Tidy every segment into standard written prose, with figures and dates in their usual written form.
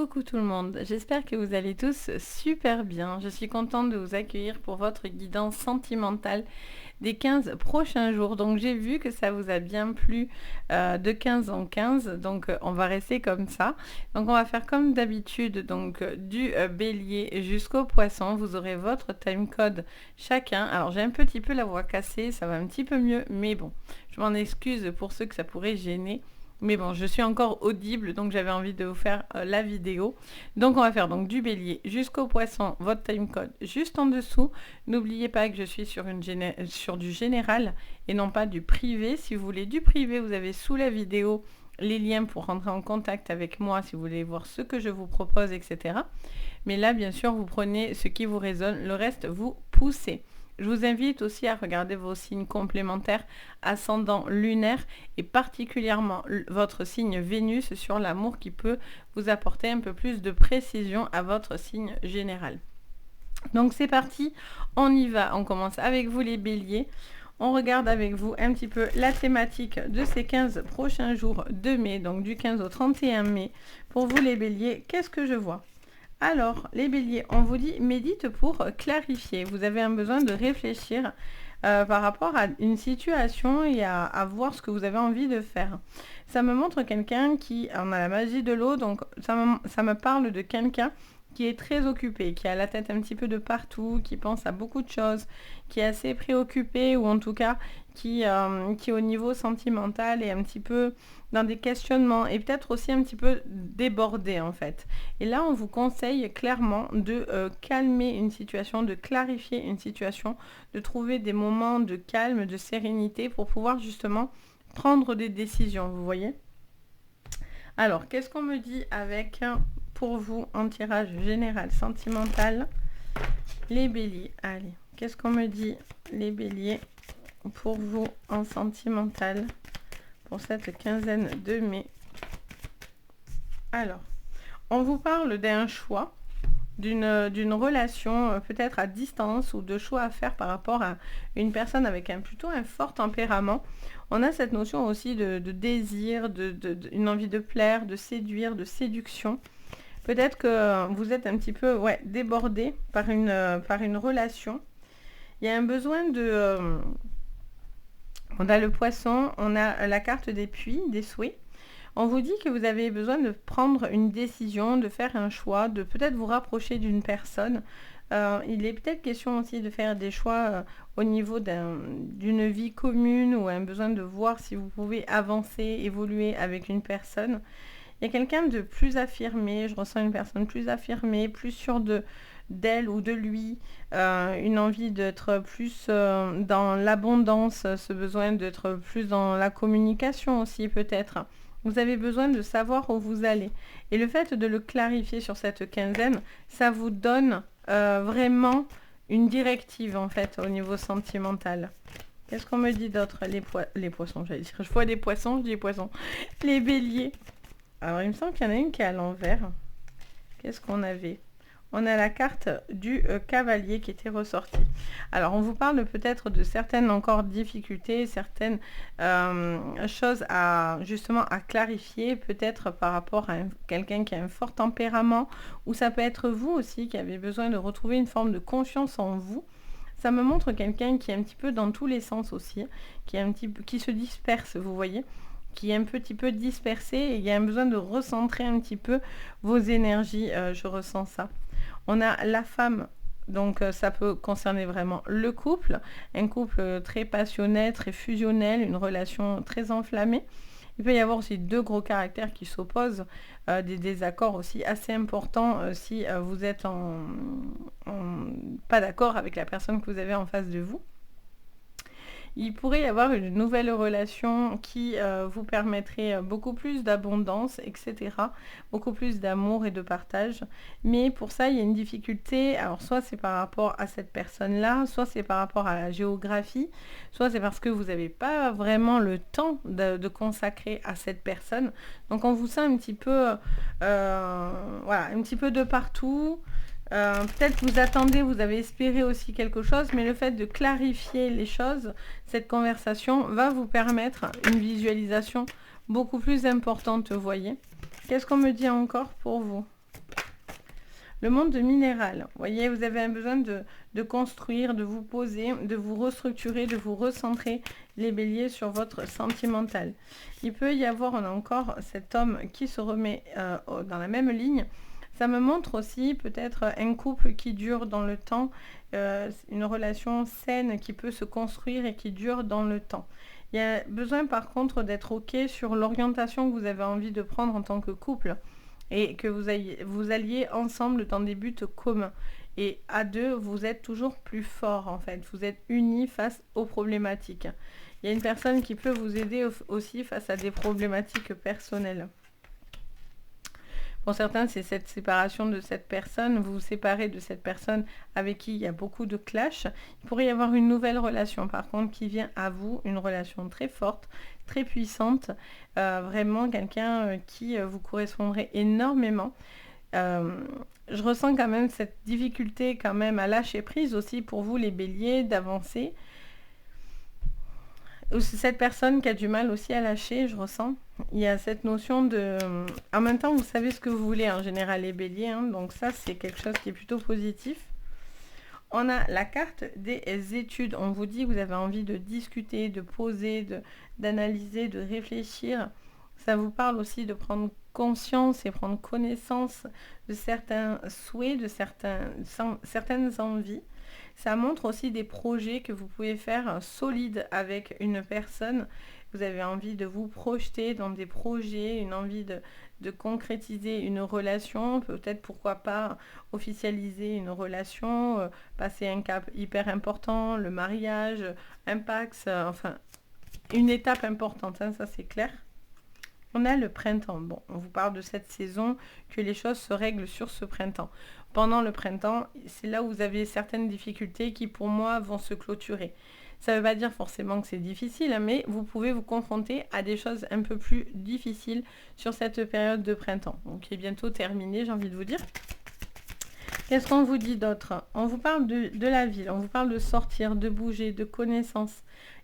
Coucou tout le monde, j'espère que vous allez tous super bien. Je suis contente de vous accueillir pour votre guidance sentimentale des 15 prochains jours. Donc j'ai vu que ça vous a bien plu de 15 en 15, donc on va rester comme ça. Donc on va faire comme d'habitude, donc du bélier jusqu'au poisson. Vous aurez votre time code chacun. Alors j'ai un petit peu la voix cassée, ça va un petit peu mieux, mais bon, je m'en excuse pour ceux que ça pourrait gêner. Mais bon, je suis encore audible, donc j'avais envie de vous faire la vidéo. Donc on va faire donc du bélier jusqu'au poisson, votre time code juste en dessous. N'oubliez pas que je suis sur du général et non pas du privé. Si vous voulez du privé, vous avez sous la vidéo les liens pour rentrer en contact avec moi si vous voulez voir ce que je vous propose, etc. Mais là, bien sûr, vous prenez ce qui vous résonne, le reste, vous poussez. Je vous invite aussi à regarder vos signes complémentaires, ascendant lunaire et particulièrement votre signe Vénus sur l'amour qui peut vous apporter un peu plus de précision à votre signe général. Donc c'est parti, on y va, on commence avec vous les béliers. On regarde avec vous un petit peu la thématique de ces 15 prochains jours de mai, donc du 15 au 31 mai. Pour vous les béliers, qu'est-ce que je vois ? Alors, les béliers, on vous dit médite pour clarifier. Vous avez un besoin de réfléchir par rapport à une situation et à voir ce que vous avez envie de faire. Ça me montre quelqu'un qui on a la magie de l'eau, donc ça me parle de quelqu'un qui est très occupé, qui a la tête un petit peu de partout, qui pense à beaucoup de choses, qui est assez préoccupé ou en tout cas qui au niveau sentimental est un petit peu dans des questionnements et peut-être aussi un petit peu débordé en fait. Et là, on vous conseille clairement de calmer une situation, de clarifier une situation, de trouver des moments de calme, de sérénité pour pouvoir justement prendre des décisions, vous voyez ? Alors, qu'est-ce qu'on me dit avec, pour vous, en tirage général sentimental, les béliers ? Allez, qu'est-ce qu'on me dit, les béliers, pour vous, en sentimental, pour cette quinzaine de mai ? Alors, on vous parle d'un choix, d'une relation peut-être à distance ou de choix à faire par rapport à une personne avec plutôt un fort tempérament. On a cette notion aussi de désir, une envie de plaire, de séduire, de séduction. Peut-être que vous êtes un petit peu débordé par une relation. Il y a un besoin de... on a le poisson, on a la carte des puits, des souhaits. On vous dit que vous avez besoin de prendre une décision, de faire un choix, de peut-être vous rapprocher d'une personne. Il est peut-être question aussi de faire des choix au niveau d'une vie commune ou un besoin de voir si vous pouvez avancer, évoluer avec une personne. Il y a quelqu'un de plus affirmé, je ressens une personne plus affirmée, plus sûre d'elle ou de lui, une envie d'être plus dans l'abondance, ce besoin d'être plus dans la communication aussi peut-être. Vous avez besoin de savoir où vous allez. Et le fait de le clarifier sur cette quinzaine, ça vous donne vraiment une directive en fait au niveau sentimental. Qu'est-ce qu'on me dit d'autre ? Les poissons, j'allais dire. Je vois des poissons, je dis poissons. Les béliers. Alors il me semble qu'il y en a une qui est à l'envers. Qu'est-ce qu'on avait ? On a la carte du cavalier qui était ressortie. Alors, on vous parle peut-être de certaines encore difficultés, certaines choses justement à clarifier, peut-être par rapport à quelqu'un qui a un fort tempérament, ou ça peut être vous aussi qui avez besoin de retrouver une forme de confiance en vous. Ça me montre quelqu'un qui est un petit peu dans tous les sens aussi, qui se disperse, vous voyez, qui est un petit peu dispersé et il y a un besoin de recentrer un petit peu vos énergies, je ressens ça. On a la femme, donc ça peut concerner vraiment le couple, un couple très passionnel, très fusionnel, une relation très enflammée. Il peut y avoir aussi deux gros caractères qui s'opposent, des désaccords aussi assez importants si vous êtes pas d'accord avec la personne que vous avez en face de vous. Il pourrait y avoir une nouvelle relation qui vous permettrait beaucoup plus d'abondance, etc. Beaucoup plus d'amour et de partage. Mais pour ça, il y a une difficulté. Alors, soit c'est par rapport à cette personne-là, soit c'est par rapport à la géographie, soit c'est parce que vous n'avez pas vraiment le temps de consacrer à cette personne. Donc, on vous sent un petit peu, un petit peu de partout. Peut-être que vous attendez, vous avez espéré aussi quelque chose, mais le fait de clarifier les choses, cette conversation va vous permettre une visualisation beaucoup plus importante, vous voyez. Qu'est-ce qu'on me dit encore pour vous ? Le monde minéral, vous voyez, vous avez un besoin de construire, de vous poser, de vous restructurer, de vous recentrer, les béliers, sur votre sentimental. Il peut y avoir encore cet homme qui se remet dans la même ligne. Ça me montre aussi peut-être un couple qui dure dans le temps, une relation saine qui peut se construire et qui dure dans le temps. Il y a besoin par contre d'être OK sur l'orientation que vous avez envie de prendre en tant que couple et que vous alliez ensemble dans des buts communs. Et à deux, vous êtes toujours plus fort en fait. Vous êtes unis face aux problématiques. Il y a une personne qui peut vous aider aussi face à des problématiques personnelles. Pour certains, c'est cette séparation de cette personne, vous vous séparez de cette personne avec qui il y a beaucoup de clash. Il pourrait y avoir une nouvelle relation, par contre, qui vient à vous, une relation très forte, très puissante, vraiment quelqu'un qui vous correspondrait énormément. Je ressens quand même cette difficulté quand même à lâcher prise aussi pour vous, les béliers, d'avancer. Cette personne qui a du mal aussi à lâcher, je ressens. Il y a cette notion de... En même temps, vous savez ce que vous voulez en général, les béliers. Hein, donc ça, c'est quelque chose qui est plutôt positif. On a la carte des études. On vous dit que vous avez envie de discuter, de poser, d'analyser, de réfléchir. Ça vous parle aussi de prendre conscience et prendre connaissance de certains souhaits, de certaines envies. Ça montre aussi des projets que vous pouvez faire solides avec une personne. Vous avez envie de vous projeter dans des projets, une envie de concrétiser une relation, peut-être pourquoi pas officialiser une relation, passer un cap hyper important, le mariage, un Pacs, enfin une étape importante, hein, ça c'est clair. On a le printemps. Bon, on vous parle de cette saison, que les choses se règlent sur ce printemps. Pendant le printemps, c'est là où vous avez certaines difficultés qui, pour moi, vont se clôturer. Ça ne veut pas dire forcément que c'est difficile, hein, mais vous pouvez vous confronter à des choses un peu plus difficiles sur cette période de printemps. Donc, qui est bientôt terminée, j'ai envie de vous dire. Qu'est-ce qu'on vous dit d'autre? On vous parle de la ville, on vous parle de sortir, de bouger, de connaissances.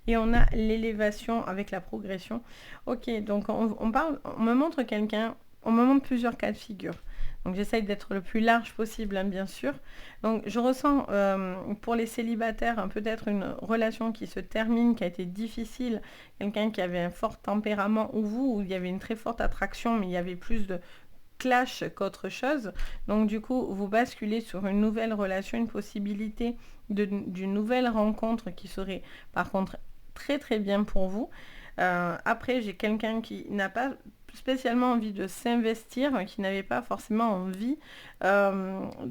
Et on a l'élévation avec la progression. Ok, donc on me montre quelqu'un, on me montre plusieurs cas de figure. Donc j'essaye d'être le plus large possible, hein, bien sûr. Donc je ressens pour les célibataires peut-être une relation qui se termine, qui a été difficile. Quelqu'un qui avait un fort tempérament ou vous, où il y avait une très forte attraction, mais il y avait plus de clash qu'autre chose. Donc du coup, vous basculez sur une nouvelle relation, une possibilité d'une nouvelle rencontre qui serait par contre très très bien pour vous. Après, j'ai quelqu'un qui n'a pas spécialement envie de s'investir, qui n'avait pas forcément envie,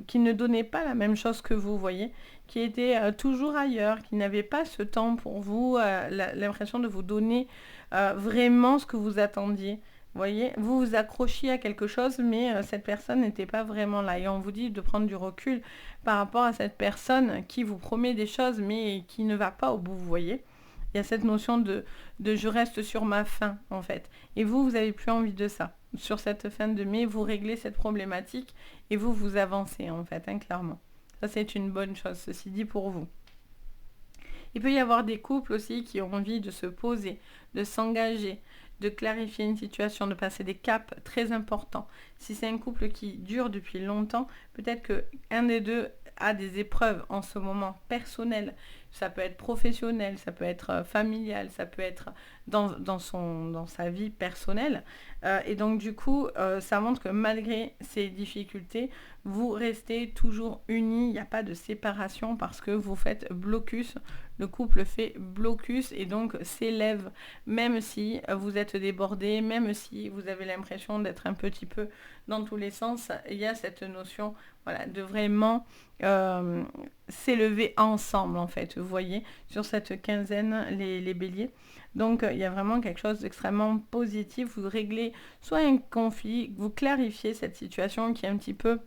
qui ne donnait pas la même chose que vous, voyez, qui était toujours ailleurs, qui n'avait pas ce temps pour vous, l'impression de vous donner vraiment ce que vous attendiez. Vous voyez, vous vous accrochiez à quelque chose, mais cette personne n'était pas vraiment là. Et on vous dit de prendre du recul par rapport à cette personne qui vous promet des choses, mais qui ne va pas au bout, vous voyez. Il y a cette notion de je reste sur ma faim, en fait. Et vous n'avez plus envie de ça. Sur cette fin de mai, vous réglez cette problématique et vous avancez, en fait, hein, clairement. Ça, c'est une bonne chose, ceci dit, pour vous. Il peut y avoir des couples aussi qui ont envie de se poser, de s'engager, de clarifier une situation, de passer des caps très importants. Si c'est un couple qui dure depuis longtemps, peut-être qu'un des deux a des épreuves en ce moment personnelles. Ça peut être professionnel, ça peut être familial, ça peut être dans sa vie personnelle. Et donc du coup, ça montre que malgré ces difficultés, vous restez toujours unis. Il n'y a pas de séparation parce que vous faites blocus. Le couple fait blocus et donc s'élève, même si vous êtes débordé, même si vous avez l'impression d'être un petit peu dans tous les sens. Il y a cette notion, voilà, de vraiment s'élever ensemble, en fait, vous voyez, sur cette quinzaine, les béliers. Donc, il y a vraiment quelque chose d'extrêmement positif. Vous réglez soit un conflit, vous clarifiez cette situation qui est un petit peu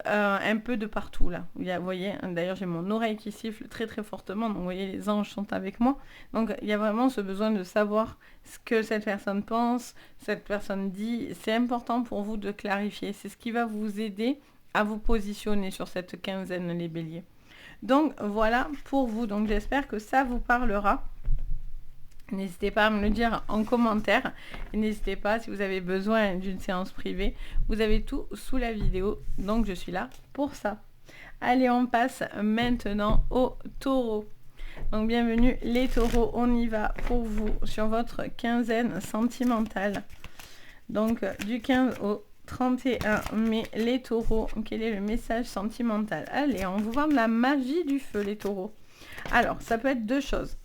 de partout, là. Vous voyez, d'ailleurs, j'ai mon oreille qui siffle très, très fortement. Donc, vous voyez, les anges sont avec moi. Donc, il y a vraiment ce besoin de savoir ce que cette personne pense, cette personne dit. C'est important pour vous de clarifier. C'est ce qui va vous aider à vous positionner sur cette quinzaine, les béliers. Donc voilà pour vous. Donc j'espère que ça vous parlera. N'hésitez pas à me le dire en commentaire. Et n'hésitez pas, si vous avez besoin d'une séance privée, vous avez tout sous la vidéo. Donc je suis là pour ça. Allez, on passe maintenant au taureau. Donc bienvenue les taureaux, on y va pour vous sur votre quinzaine sentimentale. Donc du 15 au 31 mai, les taureaux, quel est le message sentimental? Allez, on vous parle de la magie du feu, les taureaux. Alors, ça peut être deux choses.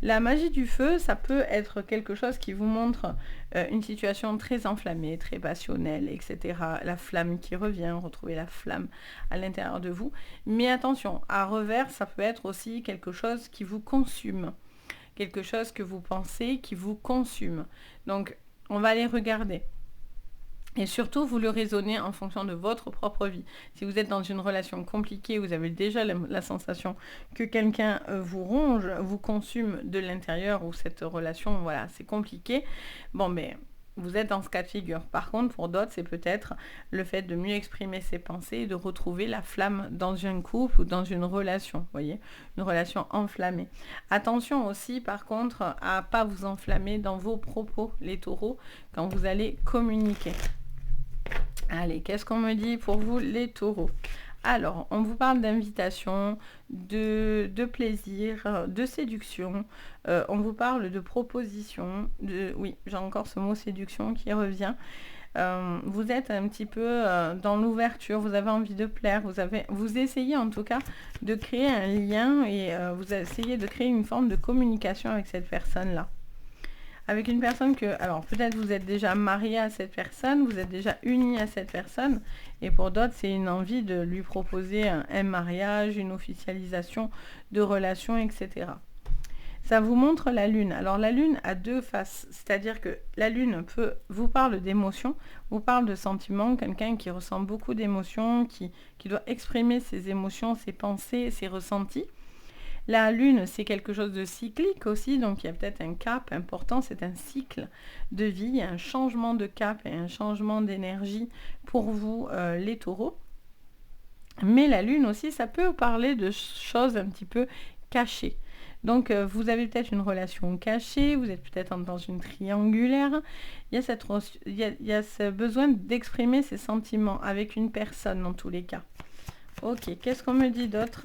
La magie du feu, ça peut être quelque chose qui vous montre une situation très enflammée, très passionnelle, etc. La flamme qui revient, retrouver la flamme à l'intérieur de vous. Mais attention, à revers, ça peut être aussi quelque chose qui vous consume. Quelque chose que vous pensez qui vous consume. Donc, on va aller regarder. Et surtout, vous le raisonnez en fonction de votre propre vie. Si vous êtes dans une relation compliquée, vous avez déjà la sensation que quelqu'un vous ronge, vous consume de l'intérieur, ou cette relation, voilà, c'est compliqué. Bon, mais vous êtes dans ce cas de figure. Par contre, pour d'autres, c'est peut-être le fait de mieux exprimer ses pensées et de retrouver la flamme dans un couple ou dans une relation, vous voyez, une relation enflammée. Attention aussi, par contre, à ne pas vous enflammer dans vos propos, les taureaux, quand vous allez communiquer. Allez, qu'est-ce qu'on me dit pour vous, les taureaux? Alors, on vous parle d'invitation, de plaisir, de séduction. On vous parle de proposition. Oui, j'ai encore ce mot séduction qui revient. Vous êtes un petit peu dans l'ouverture, vous avez envie de plaire, vous essayez en tout cas de créer un lien et vous essayez de créer une forme de communication avec cette personne-là. Avec une personne que, alors peut-être vous êtes déjà marié à cette personne, vous êtes déjà uni à cette personne, et pour d'autres c'est une envie de lui proposer un mariage, une officialisation de relation, etc. Ça vous montre la lune. Alors la lune a deux faces, c'est-à-dire que la lune vous parle d'émotions, vous parle de sentiments, quelqu'un qui ressent beaucoup d'émotions, qui doit exprimer ses émotions, ses pensées, ses ressentis. La lune, c'est quelque chose de cyclique aussi, donc il y a peut-être un cap important, c'est un cycle de vie, un changement de cap et un changement d'énergie pour vous, les taureaux. Mais la lune aussi, ça peut parler de choses un petit peu cachées. Donc, vous avez peut-être une relation cachée, vous êtes peut-être dans une triangulaire. Il y a ce besoin d'exprimer ses sentiments avec une personne dans tous les cas. Ok, qu'est-ce qu'on me dit d'autre ?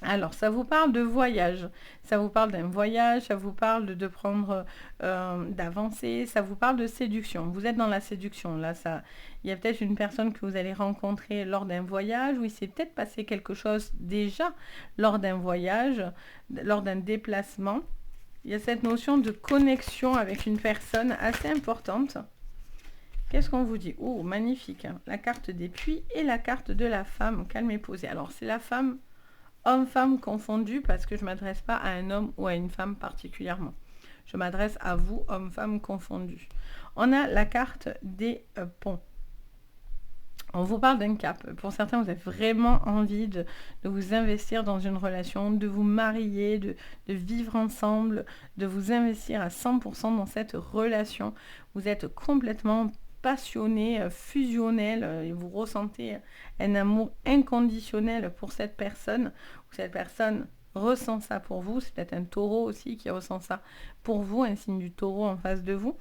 Alors, ça vous parle de voyage, ça vous parle d'un voyage, ça vous parle de prendre, d'avancer, ça vous parle de séduction. Vous êtes dans la séduction, là, il y a peut-être une personne que vous allez rencontrer lors d'un voyage, ou il s'est peut-être passé quelque chose déjà lors d'un voyage, lors d'un déplacement. Il y a cette notion de connexion avec une personne assez importante. Qu'est-ce qu'on vous dit? Oh, magnifique, hein. La carte des puits et la carte de la femme, calme et posée. Alors, c'est la femme... Homme-femme confondu, parce que je ne m'adresse pas à un homme ou à une femme particulièrement. Je m'adresse à vous, homme-femme confondu. On a la carte des ponts. On vous parle d'un cap. Pour certains, vous avez vraiment envie de vous investir dans une relation, de vous marier, de vivre ensemble, de vous investir à 100% dans cette relation. Vous êtes complètement passionné, fusionnel, et vous ressentez un amour inconditionnel pour cette personne, ou cette personne ressent ça pour vous. C'est peut-être un taureau aussi qui ressent ça pour vous, un signe du taureau en face de vous.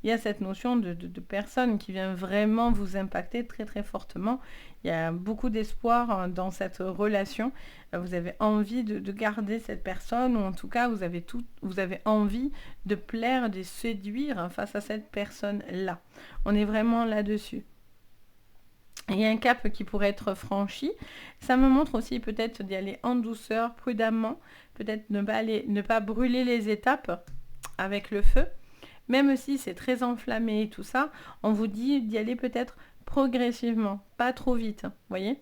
Il y a cette notion de personne qui vient vraiment vous impacter très très fortement. Il y a beaucoup d'espoir dans cette relation. Vous avez envie de garder cette personne, ou en tout cas vous avez envie de plaire, de séduire face à cette personne-là. On est vraiment là-dessus. Il y a un cap qui pourrait être franchi. Ça me montre aussi peut-être d'y aller en douceur, prudemment. Peut-être ne pas brûler les étapes avec le feu. Même si c'est très enflammé et tout ça, on vous dit d'y aller peut-être progressivement, pas trop vite, voyez.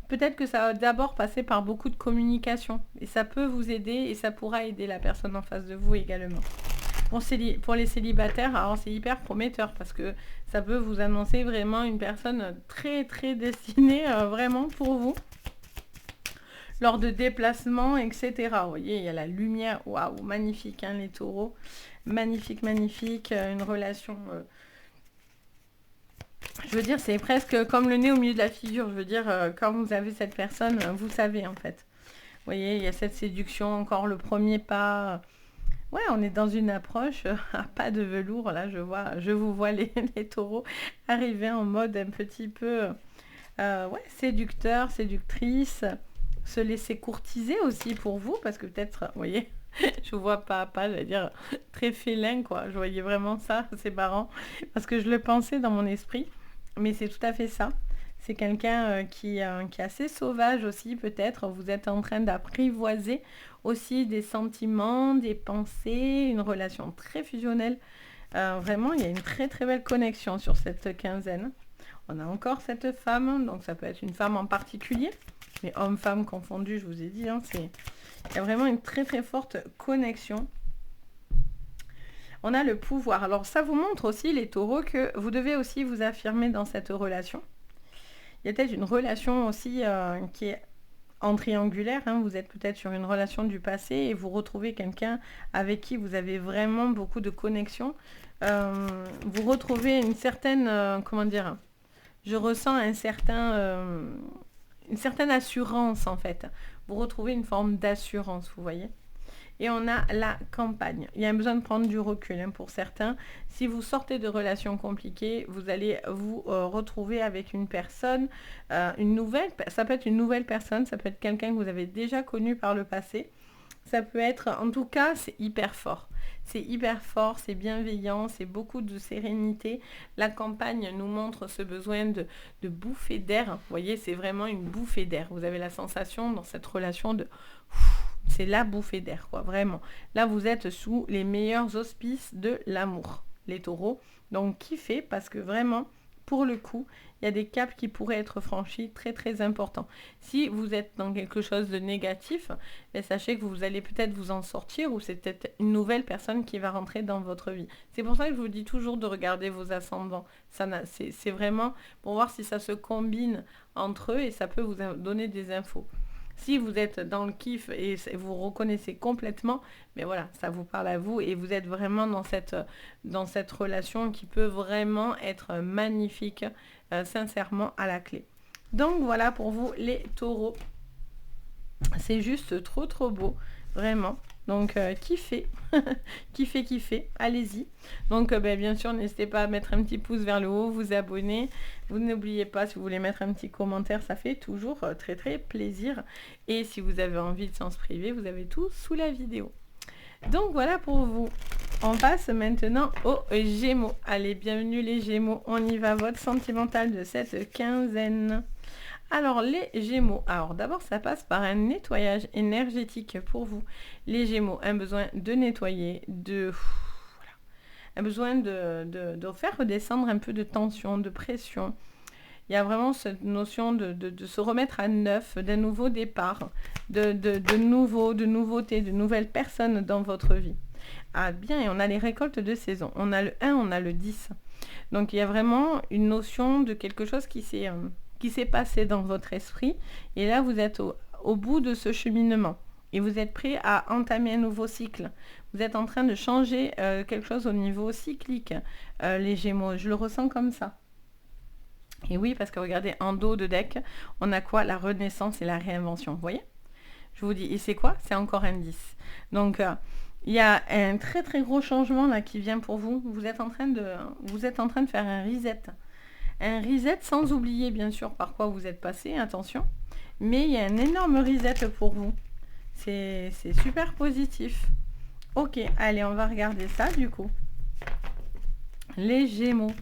Peut-être que ça va d'abord passer par beaucoup de communication, et ça peut vous aider, et ça pourra aider la personne en face de vous également. Pour les célibataires, alors c'est hyper prometteur, parce que ça peut vous annoncer vraiment une personne très très destinée vraiment pour vous, lors de déplacements, etc. Vous voyez, il y a la lumière, waouh, magnifique, hein, les taureaux. Magnifique, magnifique, une relation, je veux dire, c'est presque comme le nez au milieu de la figure, je veux dire, quand vous avez cette personne, vous savez en fait. voyez, il y a cette séduction, encore le premier pas. Ouais, on est dans une approche à pas de velours. Là, je vous vois les taureaux arriver en mode un petit peu ouais, séducteur, séductrice, se laisser courtiser aussi pour vous, parce que peut-être, vous voyez, je vous vois pas à pas, j'allais dire, très félin, quoi. Je voyais vraiment ça, c'est marrant, parce que je le pensais dans mon esprit, mais c'est tout à fait ça. C'est quelqu'un qui est assez sauvage aussi, peut-être. Vous êtes en train d'apprivoiser aussi des sentiments, des pensées, une relation très fusionnelle. Vraiment, il y a une très très belle connexion sur cette quinzaine. On a encore cette femme, donc ça peut être une femme en particulier, mais homme-femme confondu, je vous ai dit, hein, il y a vraiment une très très forte connexion. On a le pouvoir. Alors ça vous montre aussi, les taureaux, que vous devez aussi vous affirmer dans cette relation. Il y a peut-être une relation aussi qui est en triangulaire, hein. Vous êtes peut-être sur une relation du passé et vous retrouvez quelqu'un avec qui vous avez vraiment beaucoup de connexion. Vous retrouvez une certaine, comment dire, je ressens une certaine assurance en fait. Vous retrouvez une forme d'assurance, vous voyez. Et on a la campagne. Il y a un besoin de prendre du recul, hein, pour certains. Si vous sortez de relations compliquées, vous allez vous retrouver avec une personne, une nouvelle. Ça peut être une nouvelle personne, ça peut être quelqu'un que vous avez déjà connu par le passé. Ça peut être, en tout cas, c'est hyper fort. C'est hyper fort, c'est bienveillant, c'est beaucoup de sérénité. La campagne nous montre ce besoin de bouffée d'air. Vous voyez, c'est vraiment une bouffée d'air. Vous avez la sensation dans cette relation de... C'est la bouffée d'air, quoi, vraiment. Là, vous êtes sous les meilleurs auspices de l'amour, les taureaux. Donc, kiffez, parce que vraiment, pour le coup, il y a des caps qui pourraient être franchis très, très importants. Si vous êtes dans quelque chose de négatif, sachez que vous allez peut-être vous en sortir, ou c'est peut-être une nouvelle personne qui va rentrer dans votre vie. C'est pour ça que je vous dis toujours de regarder vos ascendants. C'est vraiment pour voir si ça se combine entre eux, et ça peut vous donner des infos. Si vous êtes dans le kiff et vous reconnaissez complètement, mais voilà, ça vous parle à vous et vous êtes vraiment dans cette relation qui peut vraiment être magnifique, sincèrement, à la clé. Donc voilà pour vous les taureaux. C'est juste trop trop beau, vraiment. Donc kiffez, kiffez, kiffez, allez-y. Donc bien sûr, n'hésitez pas à mettre un petit pouce vers le haut, vous abonner. Vous n'oubliez pas, si vous voulez mettre un petit commentaire, ça fait toujours très très plaisir. Et si vous avez envie de séance privée, vous avez tout sous la vidéo. Donc voilà pour vous. On passe maintenant aux Gémeaux. Allez, bienvenue les Gémeaux, on y va, votre sentimental de cette quinzaine. Alors les Gémeaux, alors d'abord ça passe par un nettoyage énergétique pour vous. Les Gémeaux, un besoin de nettoyer, un besoin de faire redescendre un peu de tension, de pression. Il y a vraiment cette notion de se remettre à neuf, d'un nouveau départ, de nouveautés, de nouvelles personnes dans votre vie. Ah bien, et on a les récoltes de saison. On a le 1, on a le 10. Donc il y a vraiment une notion de quelque chose qui s'est passé dans votre esprit. Et là, vous êtes au bout de ce cheminement. Et vous êtes prêt à entamer un nouveau cycle. Vous êtes en train de changer quelque chose au niveau cyclique, les Gémeaux. Je le ressens comme ça. Et oui, parce que regardez, en dos de deck, on a quoi? La renaissance et la réinvention. Vous voyez? Je vous dis, et c'est quoi? C'est encore un 10. Donc, il y a un très très gros changement là qui vient pour vous. Vous êtes en train de faire un reset. Un reset sans oublier bien sûr par quoi vous êtes passé, attention. Mais il y a un énorme reset pour vous. C'est super positif. Ok, allez, on va regarder ça du coup. Les Gémeaux,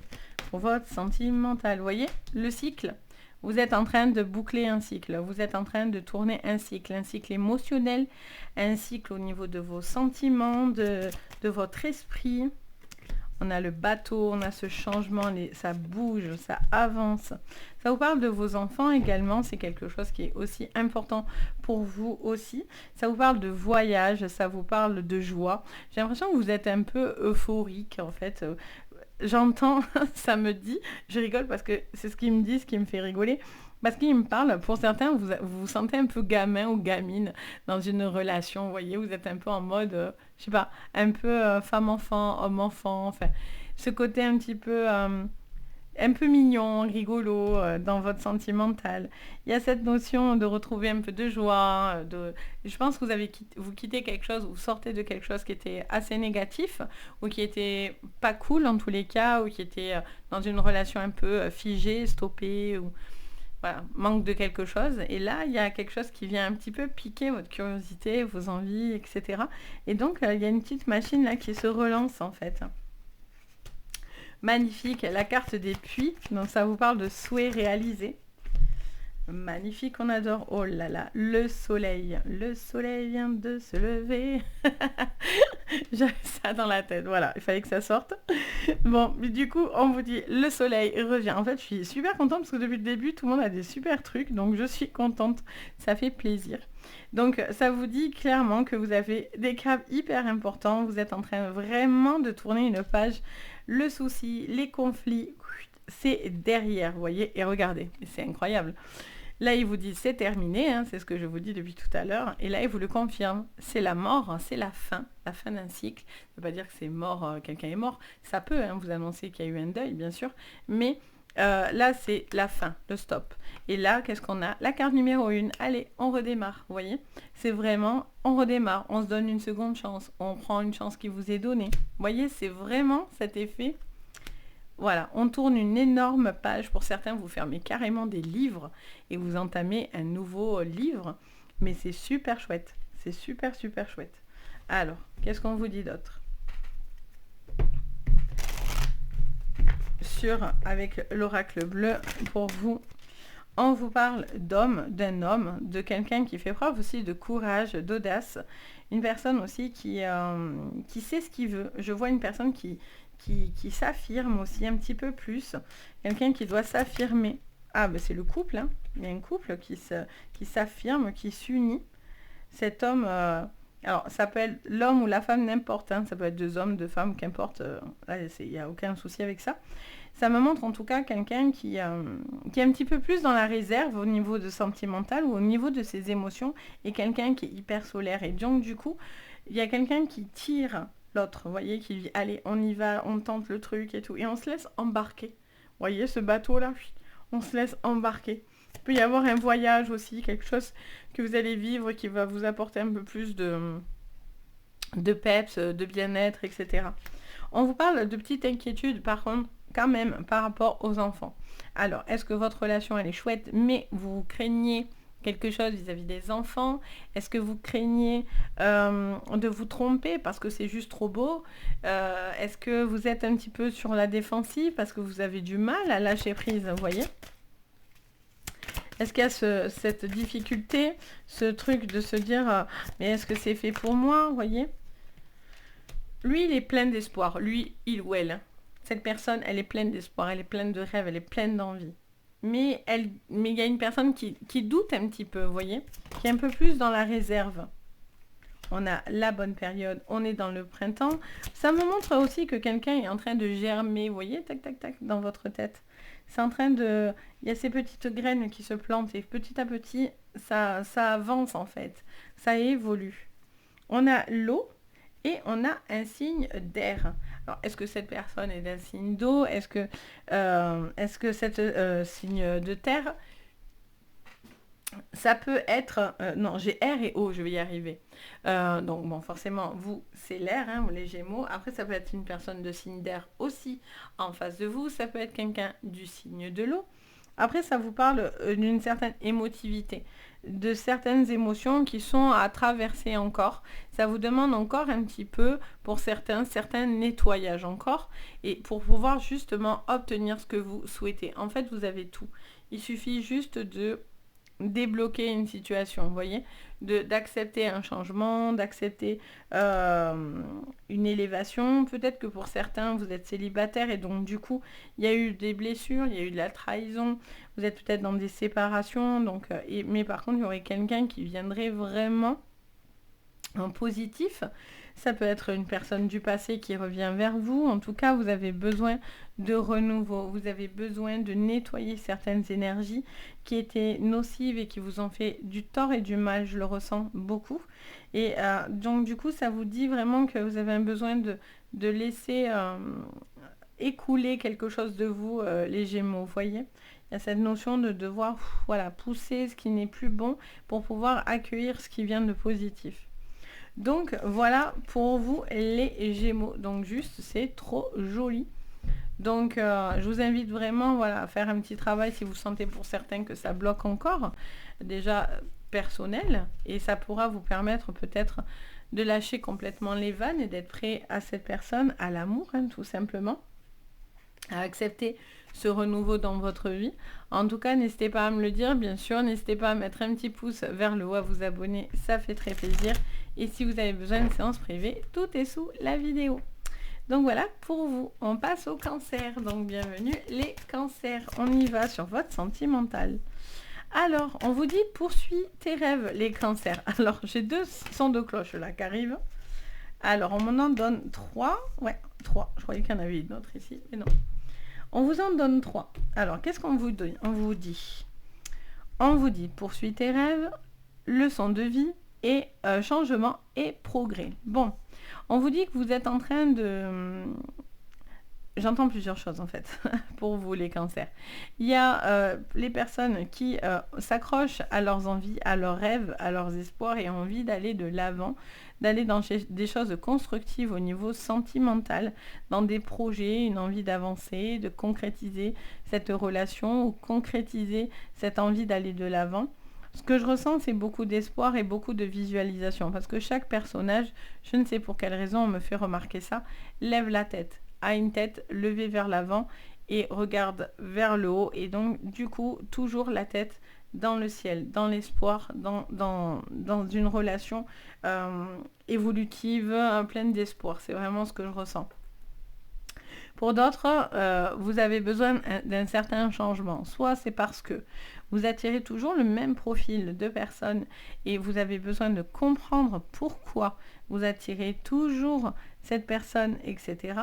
pour votre sentimental. Vous voyez, le cycle. Vous êtes en train de boucler un cycle. Vous êtes en train de tourner un cycle émotionnel, un cycle au niveau de vos sentiments, de votre esprit. On a le bateau, on a ce changement, ça bouge, ça avance. Ça vous parle de vos enfants également, c'est quelque chose qui est aussi important pour vous aussi. Ça vous parle de voyage, ça vous parle de joie. J'ai l'impression que vous êtes un peu euphorique en fait. J'entends, ça me dit, je rigole parce que c'est ce qu'ils me disent qui me fait rigoler. Parce qu'ils me parlent, pour certains, vous sentez un peu gamin ou gamine dans une relation, vous voyez, vous êtes un peu en mode, je sais pas, un peu femme-enfant, homme-enfant, enfin, ce côté un petit peu un peu mignon, rigolo dans votre sentimental. Il y a cette notion de retrouver un peu de joie. Je pense que vous quittez quelque chose, vous sortez de quelque chose qui était assez négatif ou qui était pas cool en tous les cas ou qui était dans une relation un peu figée, stoppée ou voilà, manque de quelque chose. Et là, il y a quelque chose qui vient un petit peu piquer votre curiosité, vos envies, etc. Et donc, il y a une petite machine là qui se relance en fait. Magnifique, la carte des puits. Donc ça vous parle de souhaits réalisés. Magnifique, on adore. Oh là là, le soleil. Le soleil vient de se lever. J'avais ça dans la tête, voilà, il fallait que ça sorte. Bon, mais du coup, on vous dit, le soleil revient. En fait, je suis super contente parce que depuis le début, tout le monde a des super trucs, donc je suis contente, ça fait plaisir. Donc, ça vous dit clairement que vous avez des caves hyper importants, vous êtes en train vraiment de tourner une page. Le souci, les conflits, c'est derrière, vous voyez, et regardez, c'est incroyable. Là, il vous dit c'est terminé, hein, c'est ce que je vous dis depuis tout à l'heure. Et là, il vous le confirme, c'est la mort, hein, c'est la fin d'un cycle. Ça ne veut pas dire que c'est mort, quelqu'un est mort. Ça peut vous annoncer qu'il y a eu un deuil, bien sûr. Mais là, c'est la fin, le stop. Et là, qu'est-ce qu'on a? La carte numéro 1. Allez, on redémarre, vous voyez? C'est vraiment, on redémarre, on se donne une seconde chance. On prend une chance qui vous est donnée. Vous voyez, c'est vraiment cet effet. Voilà, on tourne une énorme page. Pour certains, vous fermez carrément des livres et vous entamez un nouveau livre. Mais c'est super chouette. C'est super, super chouette. Alors, qu'est-ce qu'on vous dit d'autre? Avec l'oracle bleu, pour vous, on vous parle d'homme, d'un homme, de quelqu'un qui fait preuve aussi de courage, d'audace. Une personne aussi qui sait ce qu'il veut. Je vois une personne qui s'affirme aussi un petit peu plus. Quelqu'un qui doit s'affirmer. Ah, ben c'est le couple. Hein. Il y a un couple qui s'affirme, qui s'unit. Cet homme... alors, ça peut être l'homme ou la femme, n'importe. Hein. Ça peut être deux hommes, deux femmes, qu'importe. Il n'y a aucun souci avec ça. Ça me montre en tout cas quelqu'un qui est un petit peu plus dans la réserve au niveau de sentimental ou au niveau de ses émotions et quelqu'un qui est hyper solaire. Et donc, du coup, il y a quelqu'un qui tire l'autre, vous voyez, qui dit allez, on y va, on tente le truc et tout. Et on se laisse embarquer. Vous voyez, ce bateau-là, on se laisse embarquer. Il peut y avoir un voyage aussi, quelque chose que vous allez vivre qui va vous apporter un peu plus de peps, de bien-être, etc. On vous parle de petites inquiétudes, par contre, quand même, par rapport aux enfants. Alors, est-ce que votre relation, elle est chouette, mais vous craignez quelque chose vis-à-vis des enfants? Est-ce que vous craignez de vous tromper parce que c'est juste trop beau? Est-ce que vous êtes un petit peu sur la défensive parce que vous avez du mal à lâcher prise, vous voyez? Est-ce qu'il y a cette difficulté, ce truc de se dire mais est-ce que c'est fait pour moi, vous voyez? Lui, il est plein d'espoir. Lui, il ou elle. Cette personne, elle est pleine d'espoir, elle est pleine de rêves, elle est pleine d'envie. Mais il y a une personne qui doute un petit peu, vous voyez, qui est un peu plus dans la réserve. On a la bonne période, on est dans le printemps. Ça me montre aussi que quelqu'un est en train de germer, vous voyez, tac, tac, tac, dans votre tête. C'est en train de... Il y a ces petites graines qui se plantent et petit à petit, ça avance en fait. Ça évolue. On a l'eau et on a un signe d'air. Alors, est-ce que cette personne est d'un signe d'eau? Est-ce que cette signe de terre, ça peut être... non, j'ai air et eau, je vais y arriver. Donc, bon, forcément, vous, c'est l'air, hein, les Gémeaux. Après, ça peut être une personne de signe d'air aussi en face de vous. Ça peut être quelqu'un du signe de l'eau. Après, ça vous parle d'une certaine émotivité, de certaines émotions qui sont à traverser encore. Ça vous demande encore un petit peu, pour certains nettoyages encore, et pour pouvoir justement obtenir ce que vous souhaitez. En fait, vous avez tout. Il suffit juste de débloquer une situation, vous voyez, d'accepter un changement, d'accepter une élévation. Peut-être que pour certains, vous êtes célibataire et donc du coup, il y a eu des blessures, il y a eu de la trahison, vous êtes peut-être dans des séparations, donc, mais par contre, il y aurait quelqu'un qui viendrait vraiment en positif. Ça peut être une personne du passé qui revient vers vous. En tout cas, vous avez besoin de renouveau. Vous avez besoin de nettoyer certaines énergies qui étaient nocives et qui vous ont fait du tort et du mal. Je le ressens beaucoup. Et donc, du coup, ça vous dit vraiment que vous avez un besoin de laisser écouler quelque chose de vous, les Gémeaux, vous voyez? Il y a cette notion de devoir, voilà, pousser ce qui n'est plus bon pour pouvoir accueillir ce qui vient de positif. Donc voilà pour vous les Gémeaux. Donc juste, c'est trop joli. Donc je vous invite vraiment, voilà, à faire un petit travail si vous sentez pour certains que ça bloque encore, déjà personnel, et ça pourra vous permettre peut-être de lâcher complètement les vannes et d'être prêt à cette personne, à l'amour, hein, tout simplement, à accepter ce renouveau dans votre vie. En tout cas, n'hésitez pas à me le dire, bien sûr. N'hésitez pas à mettre un petit pouce vers le haut, à vous abonner, ça fait très plaisir. Et si vous avez besoin d'une séance privée, tout est sous la vidéo. Donc voilà pour vous. On passe au cancer. Donc bienvenue les cancers. On y va sur votre sentimental. Alors, on vous dit poursuis tes rêves les cancers. Alors, j'ai 2 sons de cloche là qui arrivent. Alors, on m'en donne 3. Ouais, 3. Je croyais qu'il y en avait une autre ici, mais non. On vous en donne 3. Alors, qu'est-ce qu'on vous dit? On vous dit poursuis tes rêves, leçon de vie et changement et progrès. Bon, on vous dit que vous êtes en train de... J'entends plusieurs choses en fait pour vous les cancers. Il y a les personnes qui s'accrochent à leurs envies, à leurs rêves, à leurs espoirs et ont envie d'aller de l'avant, d'aller dans des choses constructives au niveau sentimental, dans des projets, une envie d'avancer, de concrétiser cette relation ou concrétiser cette envie d'aller de l'avant. Ce que je ressens, c'est beaucoup d'espoir et beaucoup de visualisation parce que chaque personnage, je ne sais pour quelle raison on me fait remarquer ça, lève la tête, a une tête levée vers l'avant et regarde vers le haut et donc du coup toujours la tête dans le ciel, dans l'espoir, dans une relation évolutive, pleine d'espoir. C'est vraiment ce que je ressens. Pour d'autres, vous avez besoin d'un certain changement. Soit c'est parce que vous attirez toujours le même profil de personnes et vous avez besoin de comprendre pourquoi vous attirez toujours cette personne, etc.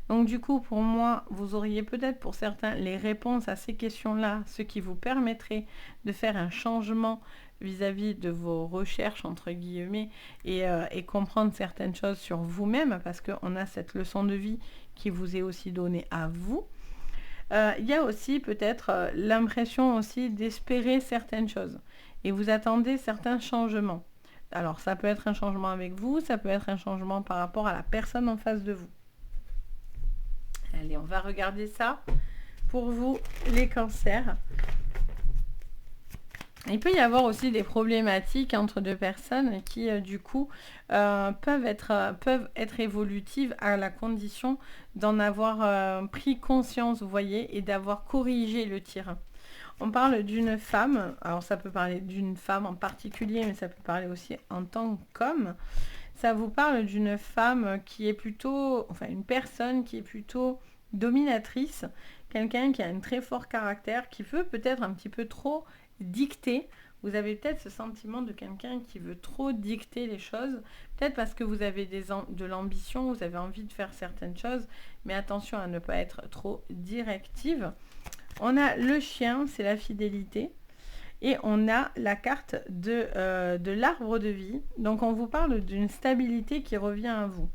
Donc du coup, pour moi, vous auriez peut-être pour certains les réponses à ces questions-là, ce qui vous permettrait de faire un changement vis-à-vis de vos recherches, entre guillemets, et comprendre certaines choses sur vous-même, parce qu'on a cette leçon de vie qui vous est aussi donnée à vous. Il y a aussi peut-être l'impression aussi d'espérer certaines choses, et vous attendez certains changements. Alors ça peut être un changement avec vous, ça peut être un changement par rapport à la personne en face de vous. Allez, on va regarder ça pour vous, les cancers. Il peut y avoir aussi des problématiques entre deux personnes qui, du coup, peuvent être évolutives à la condition d'en avoir pris conscience, vous voyez, et d'avoir corrigé le tir. On parle d'une femme, alors ça peut parler d'une femme en particulier, mais ça peut parler aussi en tant qu'homme. Ça vous parle d'une femme qui est plutôt, enfin une personne qui est plutôt dominatrice, quelqu'un qui a un très fort caractère, qui veut peut-être un petit peu trop dicter. Vous avez peut-être ce sentiment de quelqu'un qui veut trop dicter les choses, peut-être parce que vous avez de l'ambition, vous avez envie de faire certaines choses, mais attention à ne pas être trop directive. On a le chien, c'est la fidélité. Et on a la carte de l'arbre de vie. Donc on vous parle d'une stabilité qui revient à vous.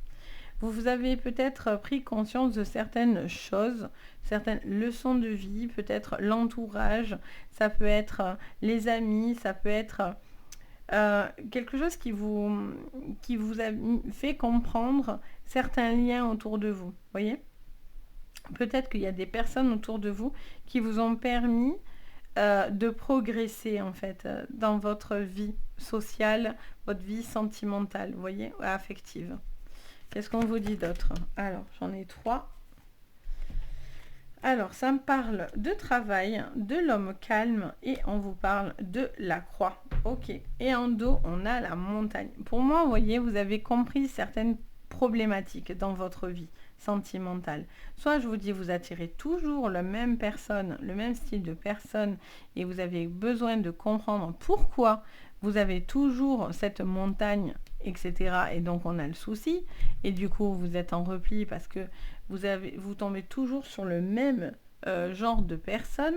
Vous avez peut-être pris conscience de certaines choses, certaines leçons de vie, peut-être l'entourage, ça peut être les amis, ça peut être quelque chose qui vous a fait comprendre certains liens autour de vous. Voyez ? Peut-être qu'il y a des personnes autour de vous qui vous ont permis de progresser en fait dans votre vie sociale, votre vie sentimentale, vous voyez, affective. Qu'est-ce qu'on vous dit d'autre? Alors, j'en ai 3. Alors, ça me parle de travail, de l'homme calme et on vous parle de la croix. Ok. Et en dos, on a la montagne. Pour moi, vous voyez, vous avez compris certaines problématiques dans votre vie sentimentale. Soit je vous dis, vous attirez toujours la même personne, le même style de personne et vous avez besoin de comprendre pourquoi vous avez toujours cette montagne, etc. Et donc on a le souci et du coup vous êtes en repli parce que vous tombez toujours sur le même genre de personne.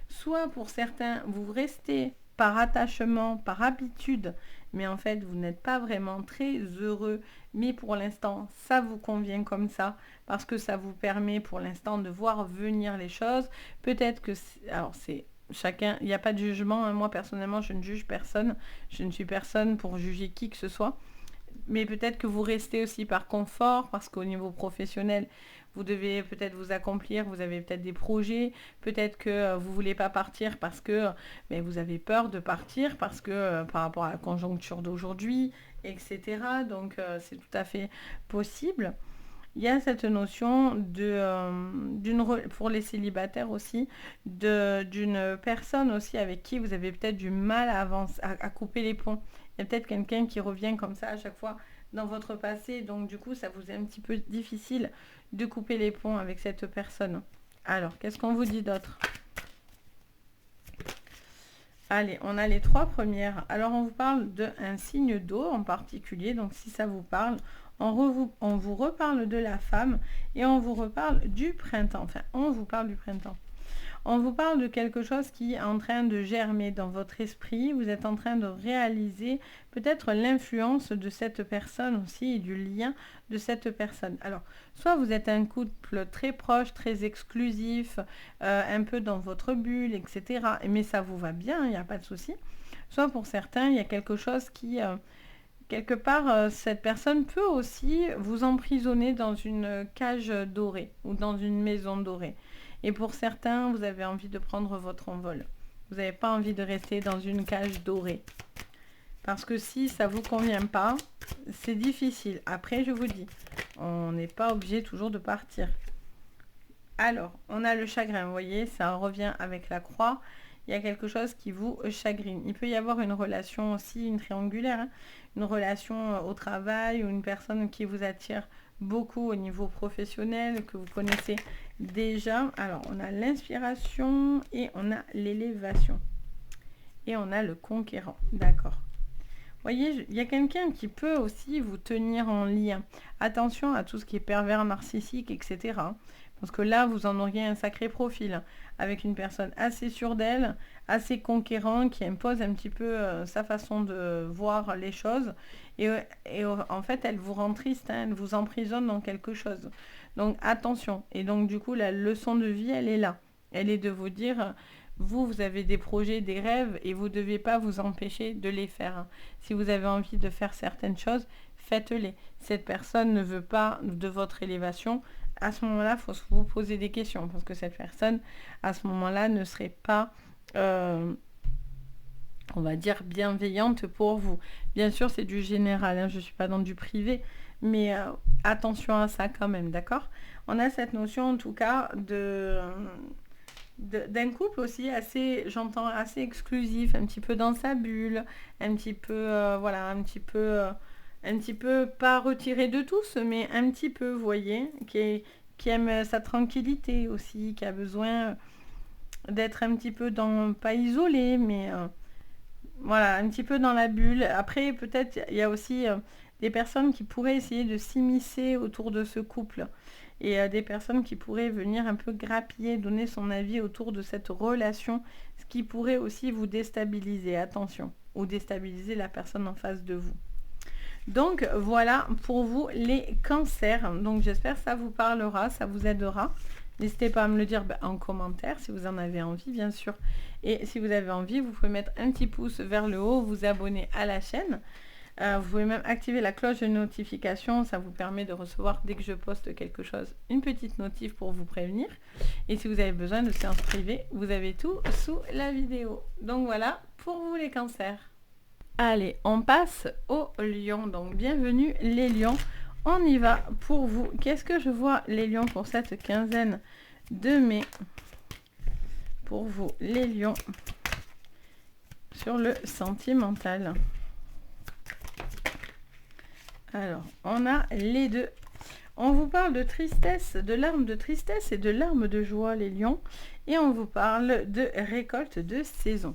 Soit pour certains, vous restez par attachement, par habitude, mais en fait, vous n'êtes pas vraiment très heureux, mais pour l'instant, ça vous convient comme ça, parce que ça vous permet pour l'instant de voir venir les choses. Peut-être que, alors c'est chacun, il n'y a pas de jugement, hein. Moi, personnellement, je ne juge personne, je ne suis personne pour juger qui que ce soit. Mais peut-être que vous restez aussi par confort, parce qu'au niveau professionnel, vous devez peut-être vous accomplir, vous avez peut-être des projets, peut-être que vous ne voulez pas partir parce que mais vous avez peur de partir, parce que par rapport à la conjoncture d'aujourd'hui, etc. Donc c'est tout à fait possible. Il y a cette notion pour les célibataires aussi, d'une personne aussi avec qui vous avez peut-être du mal à avancer, à couper les ponts. Il y a peut-être quelqu'un qui revient comme ça à chaque fois dans votre passé, donc du coup ça vous est un petit peu difficile de couper les ponts avec cette personne. Alors, qu'est-ce qu'on vous dit d'autre? Allez, on a les 3 premières. Alors, on vous parle d'un signe d'eau en particulier, donc si ça vous parle, on vous reparle de la femme et on vous reparle du printemps. Enfin, on vous parle du printemps. On vous parle de quelque chose qui est en train de germer dans votre esprit. Vous êtes en train de réaliser peut-être l'influence de cette personne aussi et du lien de cette personne. Alors, soit vous êtes un couple très proche, très exclusif, un peu dans votre bulle, etc. Mais ça vous va bien, il n'y a pas de souci. Soit pour certains, il y a quelque chose qui... quelque part, cette personne peut aussi vous emprisonner dans une cage dorée ou dans une maison dorée. Et pour certains, vous avez envie de prendre votre envol. Vous n'avez pas envie de rester dans une cage dorée. Parce que si ça ne vous convient pas, c'est difficile. Après, je vous dis, on n'est pas obligé toujours de partir. Alors, on a le chagrin, vous voyez, ça revient avec la croix. Il y a quelque chose qui vous chagrine. Il peut y avoir une relation aussi, une triangulaire, hein, une relation au travail ou une personne qui vous attire beaucoup au niveau professionnel, que vous connaissez déjà. Alors, on a l'inspiration et on a l'élévation. Et on a le conquérant. D'accord. Vous voyez, il y a quelqu'un qui peut aussi vous tenir en lien. Attention à tout ce qui est pervers narcissique, etc. Parce que là, vous en auriez un sacré profil. Avec une personne assez sûre d'elle, assez conquérant, qui impose un petit peu sa façon de voir les choses. Et en fait, elle vous rend triste, hein, elle vous emprisonne dans quelque chose. Donc attention. Et donc du coup, la leçon de vie, elle est là. Elle est de vous dire, vous avez des projets, des rêves, et vous ne devez pas vous empêcher de les faire. Si vous avez envie de faire certaines choses, faites-les. Cette personne ne veut pas de votre élévation. À ce moment-là, il faut vous poser des questions, parce que cette personne, à ce moment-là, ne serait pas... on va dire bienveillante pour vous. Bien sûr, c'est du général, hein, je ne suis pas dans du privé, mais attention à ça quand même, d'accord? On a cette notion en tout cas d'un couple aussi assez, j'entends, assez exclusif, un petit peu dans sa bulle, un petit peu, voilà, un petit peu pas retiré de tous, mais un petit peu, vous voyez, qui aime sa tranquillité aussi, qui a besoin d'être un petit peu pas isolé, mais... voilà, un petit peu dans la bulle. Après, peut-être, il y a aussi des personnes qui pourraient essayer de s'immiscer autour de ce couple. Et des personnes qui pourraient venir un peu grappiller, donner son avis autour de cette relation, ce qui pourrait aussi vous déstabiliser, attention, ou déstabiliser la personne en face de vous. Donc, voilà pour vous les cancers. Donc, j'espère que ça vous parlera, ça vous aidera. N'hésitez pas à me le dire en commentaire si vous en avez envie, bien sûr. Et si vous avez envie, vous pouvez mettre un petit pouce vers le haut, vous abonner à la chaîne. Vous pouvez même activer la cloche de notification, ça vous permet de recevoir dès que je poste quelque chose, une petite notif pour vous prévenir. Et si vous avez besoin de séances privées, vous avez tout sous la vidéo. Donc voilà pour vous les cancers. Allez, on passe aux lions. Donc bienvenue les lions. On y va pour vous. Qu'est-ce que je vois les lions pour cette quinzaine de mai? Pour vous les lions sur le sentimental. Alors, on a les deux. On vous parle de tristesse, de larmes de tristesse et de larmes de joie, les lions. Et on vous parle de récolte de saison.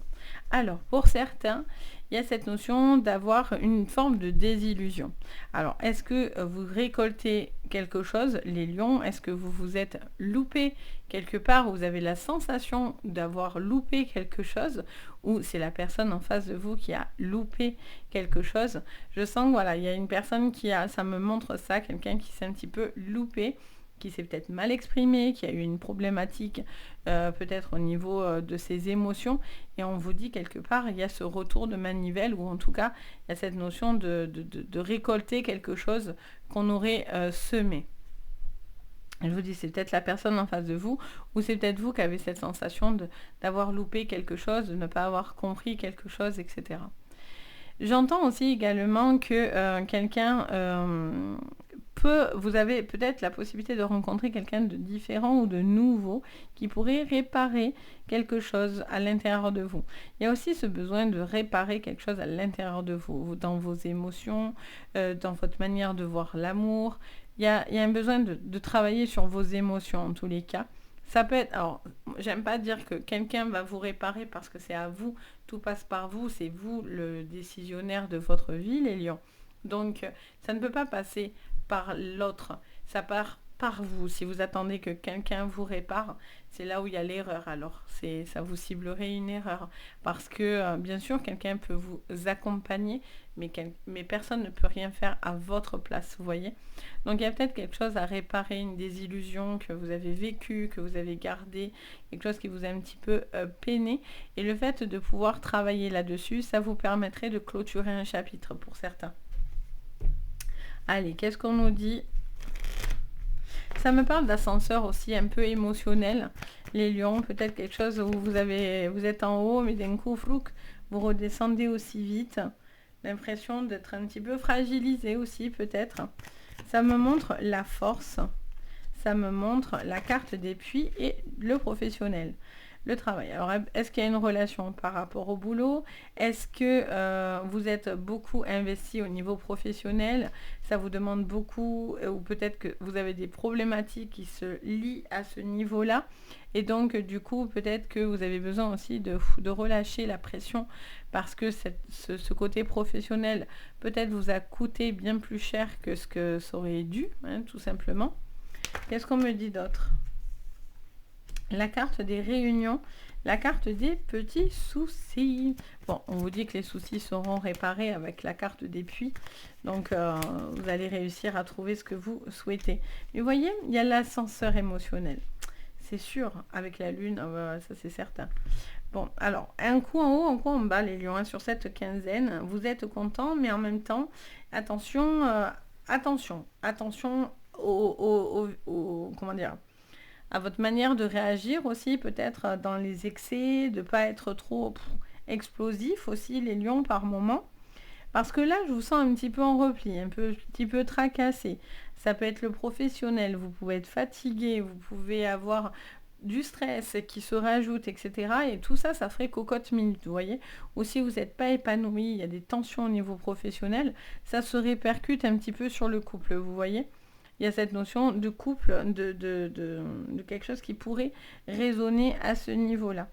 Alors, pour certains, il y a cette notion d'avoir une forme de désillusion. Alors, est-ce que vous récoltez quelque chose, les lions? Est-ce que vous vous êtes loupé quelque part? Vous avez la sensation d'avoir loupé quelque chose? Ou c'est la personne en face de vous qui a loupé quelque chose? Je sens que voilà, il y a une personne qui a, ça me montre ça, quelqu'un qui s'est un petit peu loupé, qui s'est peut-être mal exprimé, qui a eu une problématique peut-être au niveau de ses émotions, et on vous dit quelque part, il y a ce retour de manivelle, ou en tout cas, il y a cette notion de récolter quelque chose qu'on aurait semé. Je vous dis, c'est peut-être la personne en face de vous, ou c'est peut-être vous qui avez cette sensation d'avoir loupé quelque chose, de ne pas avoir compris quelque chose, etc. J'entends aussi également que quelqu'un vous avez peut-être la possibilité de rencontrer quelqu'un de différent ou de nouveau qui pourrait réparer quelque chose à l'intérieur de vous. Il y a aussi ce besoin de réparer quelque chose à l'intérieur de vous, dans vos émotions, dans votre manière de voir l'amour. Il y a un besoin de travailler sur vos émotions en tous les cas. Ça peut être, alors, j'aime pas dire que quelqu'un va vous réparer parce que c'est à vous, tout passe par vous, c'est vous le décisionnaire de votre vie, les lions. Donc, ça ne peut pas passer par l'autre, ça part par vous. Si vous attendez que quelqu'un vous répare, c'est là où il y a l'erreur. Alors, ça vous ciblerait une erreur. Parce que, bien sûr, quelqu'un peut vous accompagner, mais personne ne peut rien faire à votre place, vous voyez. Donc, il y a peut-être quelque chose à réparer, une désillusion que vous avez vécue, que vous avez gardée, quelque chose qui vous a un petit peu peiné. Et le fait de pouvoir travailler là-dessus, ça vous permettrait de clôturer un chapitre pour certains. Allez, qu'est-ce qu'on nous dit? Ça me parle d'ascenseur aussi un peu émotionnel. Les lions, peut-être quelque chose où vous êtes en haut, mais d'un coup, flouk, vous redescendez aussi vite. L'impression d'être un petit peu fragilisé aussi, peut-être. Ça me montre la force. Ça me montre la carte des puits et le professionnel. Le travail. Alors, est-ce qu'il y a une relation par rapport au boulot? Est-ce que vous êtes beaucoup investi au niveau professionnel? Ça vous demande beaucoup, ou peut-être que vous avez des problématiques qui se lient à ce niveau-là. Et donc, du coup, peut-être que vous avez besoin aussi de relâcher la pression parce que ce côté professionnel, peut-être vous a coûté bien plus cher que ce que ça aurait dû, hein, tout simplement. Qu'est-ce qu'on me dit d'autre? La carte des réunions, la carte des petits soucis. Bon, on vous dit que les soucis seront réparés avec la carte des puits. Donc, vous allez réussir à trouver ce que vous souhaitez. Mais vous voyez, il y a l'ascenseur émotionnel. C'est sûr, avec la lune, ça c'est certain. Bon, alors, un coup en haut, un coup en bas, les lions, hein, sur cette quinzaine. Vous êtes contents, mais en même temps, attention, attention comment dire, à votre manière de réagir aussi, peut-être dans les excès, de ne pas être trop explosif aussi, les lions, par moment. Parce que là, je vous sens un petit peu en repli, un petit peu tracassé. Ça peut être le professionnel, vous pouvez être fatigué, vous pouvez avoir du stress qui se rajoute, etc. Et tout ça, ça ferait cocotte minute, vous voyez. Ou si vous n'êtes pas épanoui, il y a des tensions au niveau professionnel, ça se répercute un petit peu sur le couple, vous voyez. Il y a cette notion de couple, de quelque chose qui pourrait résonner à ce niveau-là.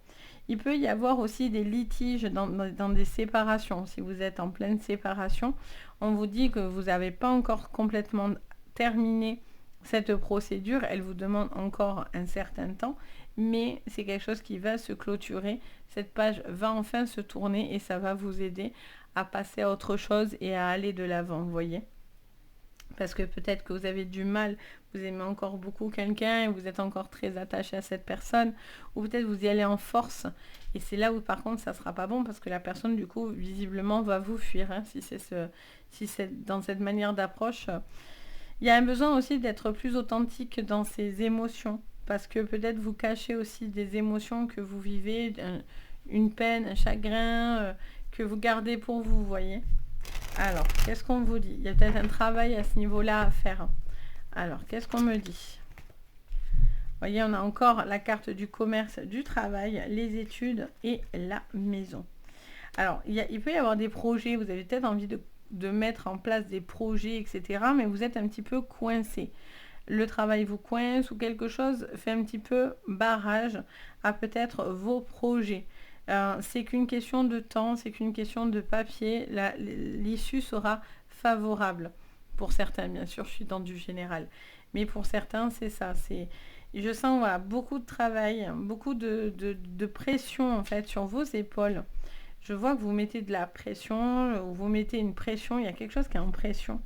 Il peut y avoir aussi des litiges dans des séparations. Si vous êtes en pleine séparation, on vous dit que vous n'avez pas encore complètement terminé cette procédure. Elle vous demande encore un certain temps, mais c'est quelque chose qui va se clôturer. Cette page va enfin se tourner et ça va vous aider à passer à autre chose et à aller de l'avant, vous voyez. Parce que peut-être que vous avez du mal, vous aimez encore beaucoup quelqu'un et vous êtes encore très attaché à cette personne, ou peut-être vous y allez en force, et c'est là où par contre ça ne sera pas bon, parce que la personne du coup visiblement va vous fuir, hein, si c'est dans cette manière d'approche. Il y a un besoin aussi d'être plus authentique dans ses émotions, parce que peut-être vous cachez aussi des émotions que vous vivez, une peine, un chagrin, que vous gardez pour vous, vous voyez. Alors, qu'est-ce qu'on vous dit? Il y a peut-être un travail à ce niveau-là à faire. Alors, qu'est-ce qu'on me dit? Vous voyez, on a encore la carte du commerce, du travail, les études et la maison. Alors, il peut y avoir des projets, vous avez peut-être envie de mettre en place des projets, etc. Mais vous êtes un petit peu coincé. Le travail vous coince ou quelque chose fait un petit peu barrage à peut-être vos projets. C'est qu'une question de temps, c'est qu'une question de papier. L'issue sera favorable. Pour certains, bien sûr, je suis dans du général. Mais pour certains, c'est ça. Je sens voilà, beaucoup de travail, beaucoup de pression en fait sur vos épaules. Je vois que vous mettez de la pression, vous mettez une pression, il y a quelque chose qui est en pression.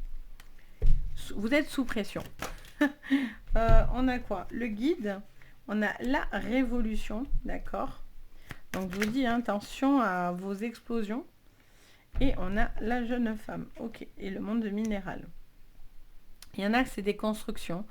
Vous êtes sous pression. On a quoi? Le guide, on a la révolution, d'accord? Donc je vous dis, hein, attention à vos explosions. Et on a la jeune femme, ok, et le monde minéral. Il y en a que c'est des constructions.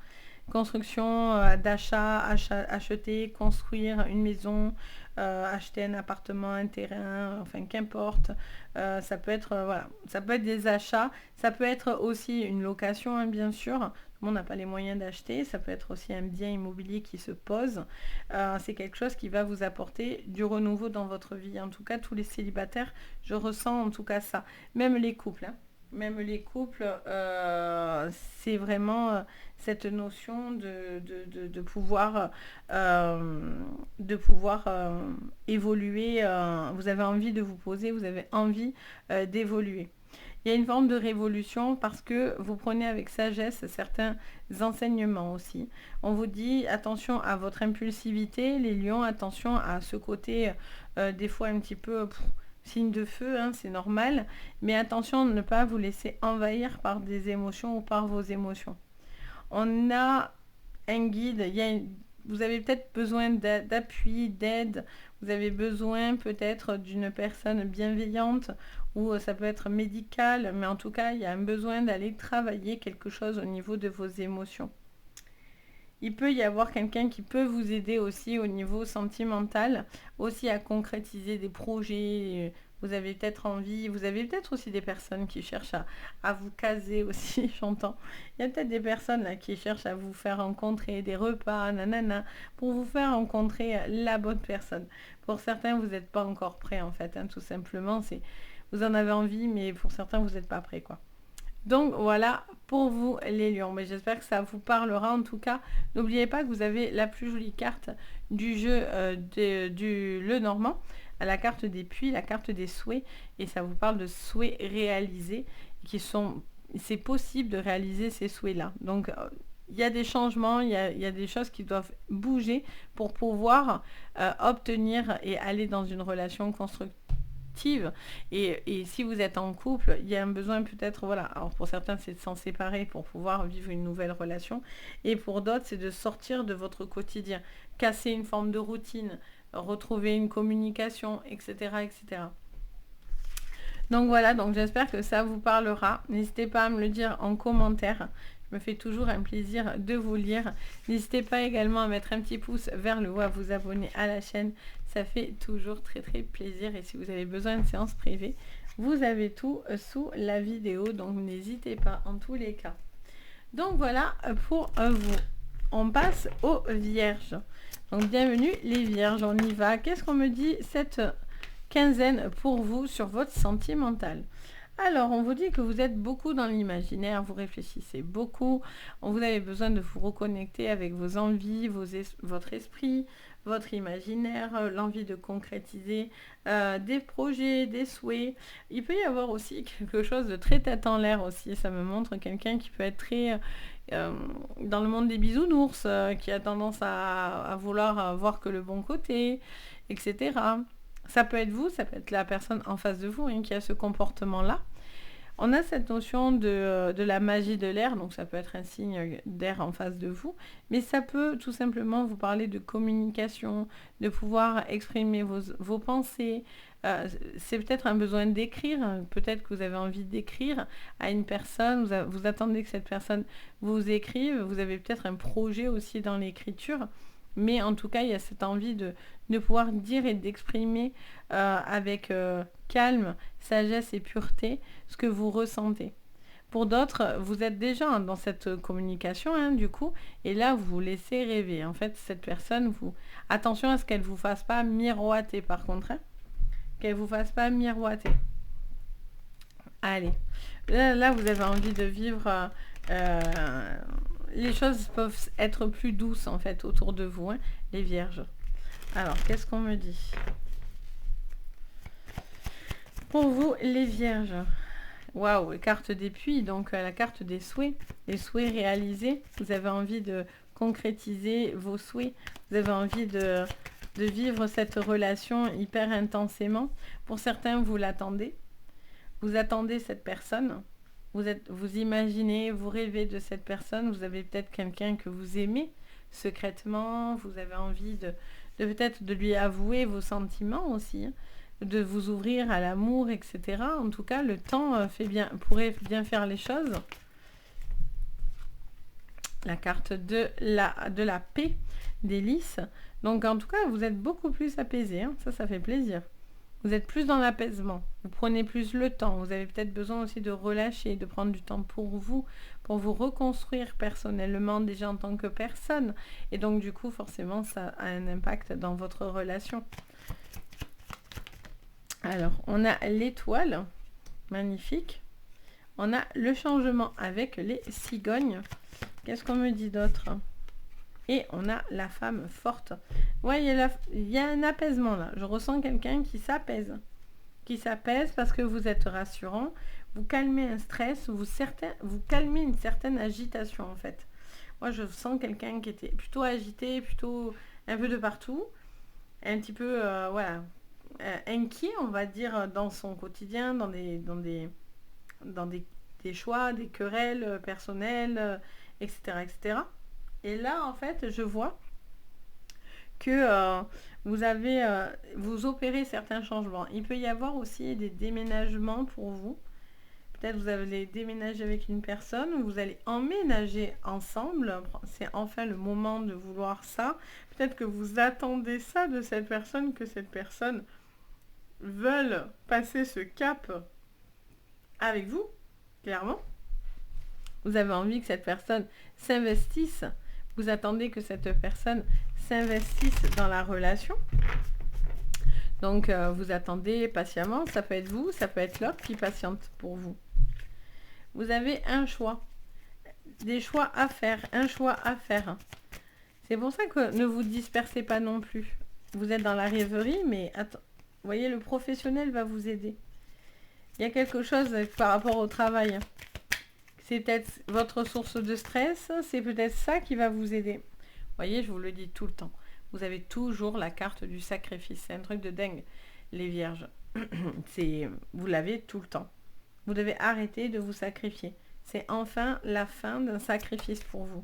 Construction d'achat, acheter, construire une maison, acheter un appartement, un terrain, enfin qu'importe. Ça peut être voilà, ça peut être des achats, ça peut être aussi une location, hein, bien sûr. Tout le monde n'a pas les moyens d'acheter. Ça peut être aussi un bien immobilier qui se pose. C'est quelque chose qui va vous apporter du renouveau dans votre vie. En tout cas, tous les célibataires, je ressens en tout cas ça. Même les couples, hein. Même les couples, c'est vraiment cette notion de pouvoir, évoluer. Vous avez envie de vous poser, vous avez envie d'évoluer. Il y a une forme de révolution parce que vous prenez avec sagesse certains enseignements aussi. On vous dit attention à votre impulsivité, les lions, attention à ce côté des fois un petit peu... signe de feu, hein, c'est normal, mais attention de ne pas vous laisser envahir par des émotions ou par vos émotions. On a un guide, vous avez peut-être besoin d'appui, d'aide, vous avez besoin peut-être d'une personne bienveillante ou ça peut être médical, mais en tout cas, il y a un besoin d'aller travailler quelque chose au niveau de vos émotions. Il peut y avoir quelqu'un qui peut vous aider aussi au niveau sentimental, aussi à concrétiser des projets. Vous avez peut-être envie, vous avez peut-être aussi des personnes qui cherchent à vous caser aussi, j'entends. Il y a peut-être des personnes là qui cherchent à vous faire rencontrer des repas, nanana, pour vous faire rencontrer la bonne personne. Pour certains, vous n'êtes pas encore prêt en fait, hein, tout simplement. Vous en avez envie, mais pour certains, vous n'êtes pas prêt, quoi. Donc voilà pour vous les lions. Mais j'espère que ça vous parlera en tout cas. N'oubliez pas que vous avez la plus jolie carte du jeu du Lenormand, la carte des puits, la carte des souhaits. Et ça vous parle de souhaits réalisés c'est possible de réaliser ces souhaits-là. Donc il y a des changements, il y a des choses qui doivent bouger pour pouvoir obtenir et aller dans une relation constructive. Et si vous êtes en couple, il y a un besoin peut-être, voilà, alors pour certains c'est de s'en séparer pour pouvoir vivre une nouvelle relation, et pour d'autres c'est de sortir de votre quotidien, casser une forme de routine, retrouver une communication, etc. etc. Donc voilà, donc j'espère que ça vous parlera. N'hésitez pas à me le dire en commentaire. Je me fais toujours un plaisir de vous lire. N'hésitez pas également à mettre un petit pouce vers le haut, à vous abonner à la chaîne. Ça fait toujours très très plaisir. Et si vous avez besoin de séances privées, vous avez tout sous la vidéo. Donc n'hésitez pas en tous les cas. Donc voilà pour vous. On passe aux vierges. Donc bienvenue les vierges, on y va. Qu'est-ce qu'on me dit cette quinzaine pour vous sur votre sentimental? Alors, on vous dit que vous êtes beaucoup dans l'imaginaire, vous réfléchissez beaucoup, vous avez besoin de vous reconnecter avec vos envies, votre esprit, votre imaginaire, l'envie de concrétiser des projets, des souhaits. Il peut y avoir aussi quelque chose de très tête en l'air aussi, ça me montre quelqu'un qui peut être très... dans le monde des bisounours, qui a tendance à vouloir voir que le bon côté, etc. Ça peut être vous, ça peut être la personne en face de vous, hein, qui a ce comportement-là. On a cette notion de la magie de l'air, donc ça peut être un signe d'air en face de vous, mais ça peut tout simplement vous parler de communication, de pouvoir exprimer vos pensées. C'est peut-être un besoin d'écrire, peut-être que vous avez envie d'écrire à une personne, vous attendez que cette personne vous écrive, vous avez peut-être un projet aussi dans l'écriture. Mais en tout cas, il y a cette envie de pouvoir dire et d'exprimer avec calme, sagesse et pureté ce que vous ressentez. Pour d'autres, vous êtes déjà dans cette communication, hein, du coup, et là, vous vous laissez rêver. En fait, cette personne, attention à ce qu'elle ne vous fasse pas miroiter, par contre. Hein, qu'elle ne vous fasse pas miroiter. Allez. Là, vous avez envie de vivre... les choses peuvent être plus douces en fait autour de vous, hein, les vierges. Alors, qu'est-ce qu'on me dit? Pour vous, les vierges. Waouh, carte des puits, donc la carte des souhaits. Les souhaits réalisés. Vous avez envie de concrétiser vos souhaits. Vous avez envie de vivre cette relation hyper intensément. Pour certains, vous l'attendez. Vous attendez cette personne. Vous imaginez, vous rêvez de cette personne. Vous avez peut-être quelqu'un que vous aimez secrètement. Vous avez envie de peut-être de lui avouer vos sentiments aussi, hein, de vous ouvrir à l'amour, etc. En tout cas, le temps pourrait bien faire les choses. La carte de la paix, des lys. Donc en tout cas, vous êtes beaucoup plus apaisé, hein. Ça fait plaisir. Vous êtes plus dans l'apaisement. Vous prenez plus le temps. Vous avez peut-être besoin aussi de relâcher, de prendre du temps pour vous reconstruire personnellement déjà en tant que personne. Et donc du coup, forcément, ça a un impact dans votre relation. Alors, on a l'étoile, magnifique. On a le changement avec les cigognes. Qu'est-ce qu'on me dit d'autre? Et on a la femme forte. Ouais, il y a un apaisement là. Je ressens quelqu'un qui s'apaise. Qui s'apaise parce que vous êtes rassurant. Vous calmez un stress. Vous calmez une certaine agitation en fait. Moi, je sens quelqu'un qui était plutôt agité, plutôt un peu de partout. Un petit peu, voilà, inquiet, on va dire, dans son quotidien, dans des choix, des querelles personnelles, etc., etc. Et là, en fait, je vois que vous opérez certains changements. Il peut y avoir aussi des déménagements pour vous. Peut-être vous allez déménager avec une personne, ou vous allez emménager ensemble. C'est enfin le moment de vouloir ça. Peut-être que vous attendez ça de cette personne, que cette personne veuille passer ce cap avec vous, clairement. Vous avez envie que cette personne s'investisse. Vous attendez que cette personne s'investisse dans la relation. Donc, vous attendez patiemment. Ça peut être vous, ça peut être l'autre qui patiente pour vous. Vous avez un choix. Des choix à faire. Un choix à faire. C'est pour ça que ne vous dispersez pas non plus. Vous êtes dans la rêverie, mais vous voyez, le professionnel va vous aider. Il y a quelque chose par rapport au travail. C'est peut-être votre source de stress, c'est peut-être ça qui va vous aider. Vous voyez, je vous le dis tout le temps. Vous avez toujours la carte du sacrifice. C'est un truc de dingue, les vierges. Vous l'avez tout le temps. Vous devez arrêter de vous sacrifier. C'est enfin la fin d'un sacrifice pour vous.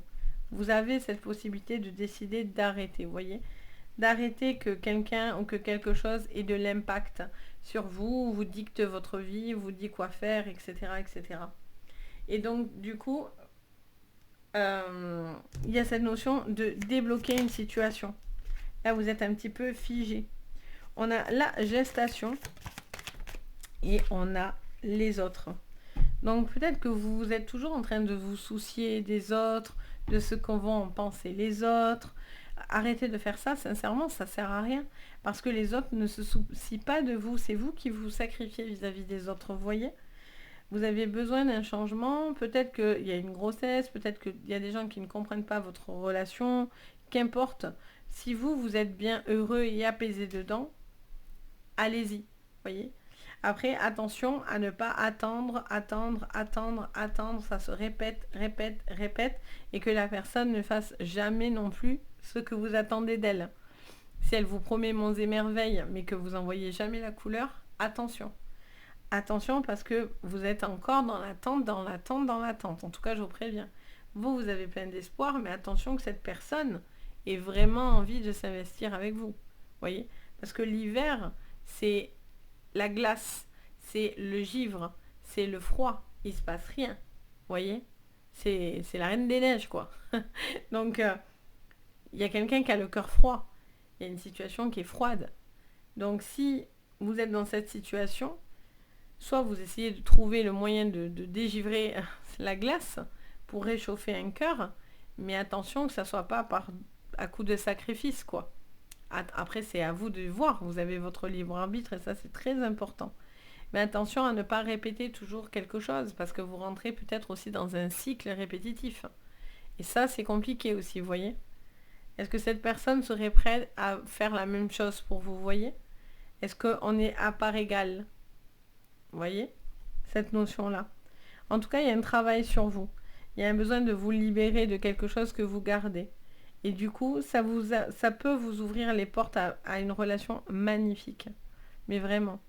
Vous avez cette possibilité de décider d'arrêter, vous voyez. D'arrêter que quelqu'un ou que quelque chose ait de l'impact sur vous, vous dicte votre vie, vous dit quoi faire, etc., etc. Et donc, du coup, il y a cette notion de débloquer une situation. Là, vous êtes un petit peu figé. On a la gestation et on a les autres. Donc, peut-être que vous êtes toujours en train de vous soucier des autres, de ce qu'on va en penser les autres. Arrêtez de faire ça, sincèrement, ça sert à rien. Parce que les autres ne se soucient pas de vous. C'est vous qui vous sacrifiez vis-à-vis des autres, vous voyez ? Vous avez besoin d'un changement, peut-être qu'il y a une grossesse, peut-être qu'il y a des gens qui ne comprennent pas votre relation, qu'importe. Si vous êtes bien heureux et apaisé dedans, allez-y, voyez. Après, attention à ne pas attendre, ça se répète, et que la personne ne fasse jamais non plus ce que vous attendez d'elle. Si elle vous promet monts et merveilles, mais que vous n'envoyez jamais la couleur, attention. Attention parce que vous êtes encore dans l'attente. En tout cas, je vous préviens. Vous avez plein d'espoir, mais attention que cette personne ait vraiment envie de s'investir avec vous. Voyez ? Parce que l'hiver, c'est la glace, c'est le givre, c'est le froid. Il se passe rien. Voyez ? C'est la reine des neiges, quoi. Donc, il y a quelqu'un qui a le cœur froid. Il y a une situation qui est froide. Donc, si vous êtes dans cette situation, soit vous essayez de trouver le moyen de dégivrer la glace pour réchauffer un cœur, mais attention que ça ne soit pas à coup de sacrifice, quoi. Après, c'est à vous de voir, vous avez votre libre arbitre et ça, c'est très important. Mais attention à ne pas répéter toujours quelque chose, parce que vous rentrez peut-être aussi dans un cycle répétitif. Et ça, c'est compliqué aussi, vous voyez. Est-ce que cette personne serait prête à faire la même chose pour vous, voyez ? Est-ce qu'on est à part égale ? Vous voyez cette notion-là. En tout cas, il y a un travail sur vous. Il y a un besoin de vous libérer de quelque chose que vous gardez. Et du coup, ça peut vous ouvrir les portes à une relation magnifique. Mais vraiment.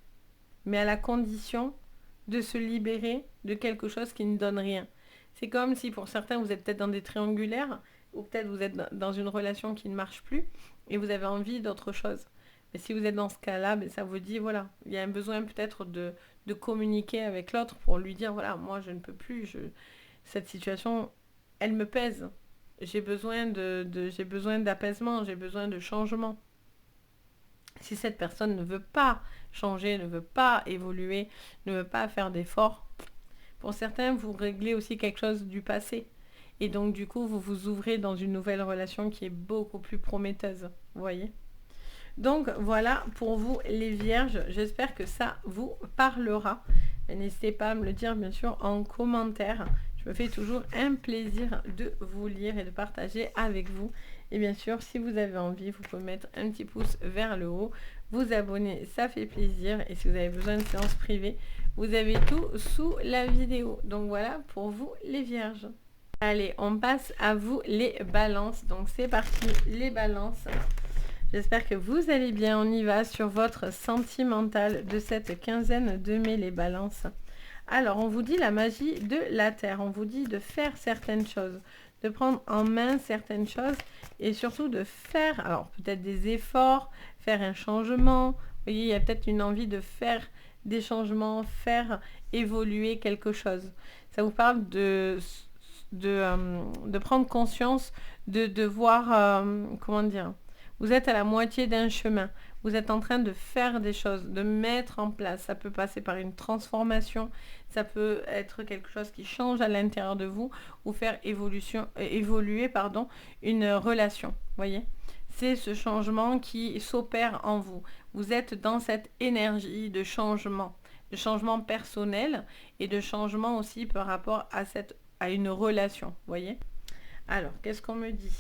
Mais à la condition de se libérer de quelque chose qui ne donne rien. C'est comme si pour certains, vous êtes peut-être dans des triangulaires, ou peut-être vous êtes dans une relation qui ne marche plus, et vous avez envie d'autre chose. Mais si vous êtes dans ce cas-là, ben ça vous dit, voilà, il y a un besoin peut-être de communiquer avec l'autre pour lui dire, voilà, moi je ne peux plus, cette situation, elle me pèse. J'ai besoin j'ai besoin d'apaisement, j'ai besoin de changement. Si cette personne ne veut pas changer, ne veut pas évoluer, ne veut pas faire d'efforts, pour certains, vous réglez aussi quelque chose du passé. Et donc, du coup, vous vous ouvrez dans une nouvelle relation qui est beaucoup plus prometteuse. Vous voyez ? Donc, voilà pour vous, les vierges. J'espère que ça vous parlera. N'hésitez pas à me le dire, bien sûr, en commentaire. Je me fais toujours un plaisir de vous lire et de partager avec vous. Et bien sûr, si vous avez envie, vous pouvez mettre un petit pouce vers le haut, vous abonner, ça fait plaisir. Et si vous avez besoin de séances privées, vous avez tout sous la vidéo. Donc voilà pour vous, les vierges. Allez, on passe à vous, les balances. Donc c'est parti, les balances. J'espère que vous allez bien. On y va sur votre sentimental de cette quinzaine de mai, les balances. Alors, on vous dit la magie de la Terre. On vous dit de faire certaines choses, de prendre en main certaines choses et surtout de faire, alors peut-être des efforts, faire un changement. Vous voyez, il y a peut-être une envie de faire des changements, faire évoluer quelque chose. Ça vous parle de prendre conscience, de voir, comment dire, vous êtes à la moitié d'un chemin. Vous êtes en train de faire des choses, de mettre en place. Ça peut passer par une transformation, ça peut être quelque chose qui change à l'intérieur de vous ou faire évoluer une relation. Voyez ? C'est ce changement qui s'opère en vous. Vous êtes dans cette énergie de changement personnel et de changement aussi par rapport à une relation. Voyez ? Alors, qu'est-ce qu'on me dit ?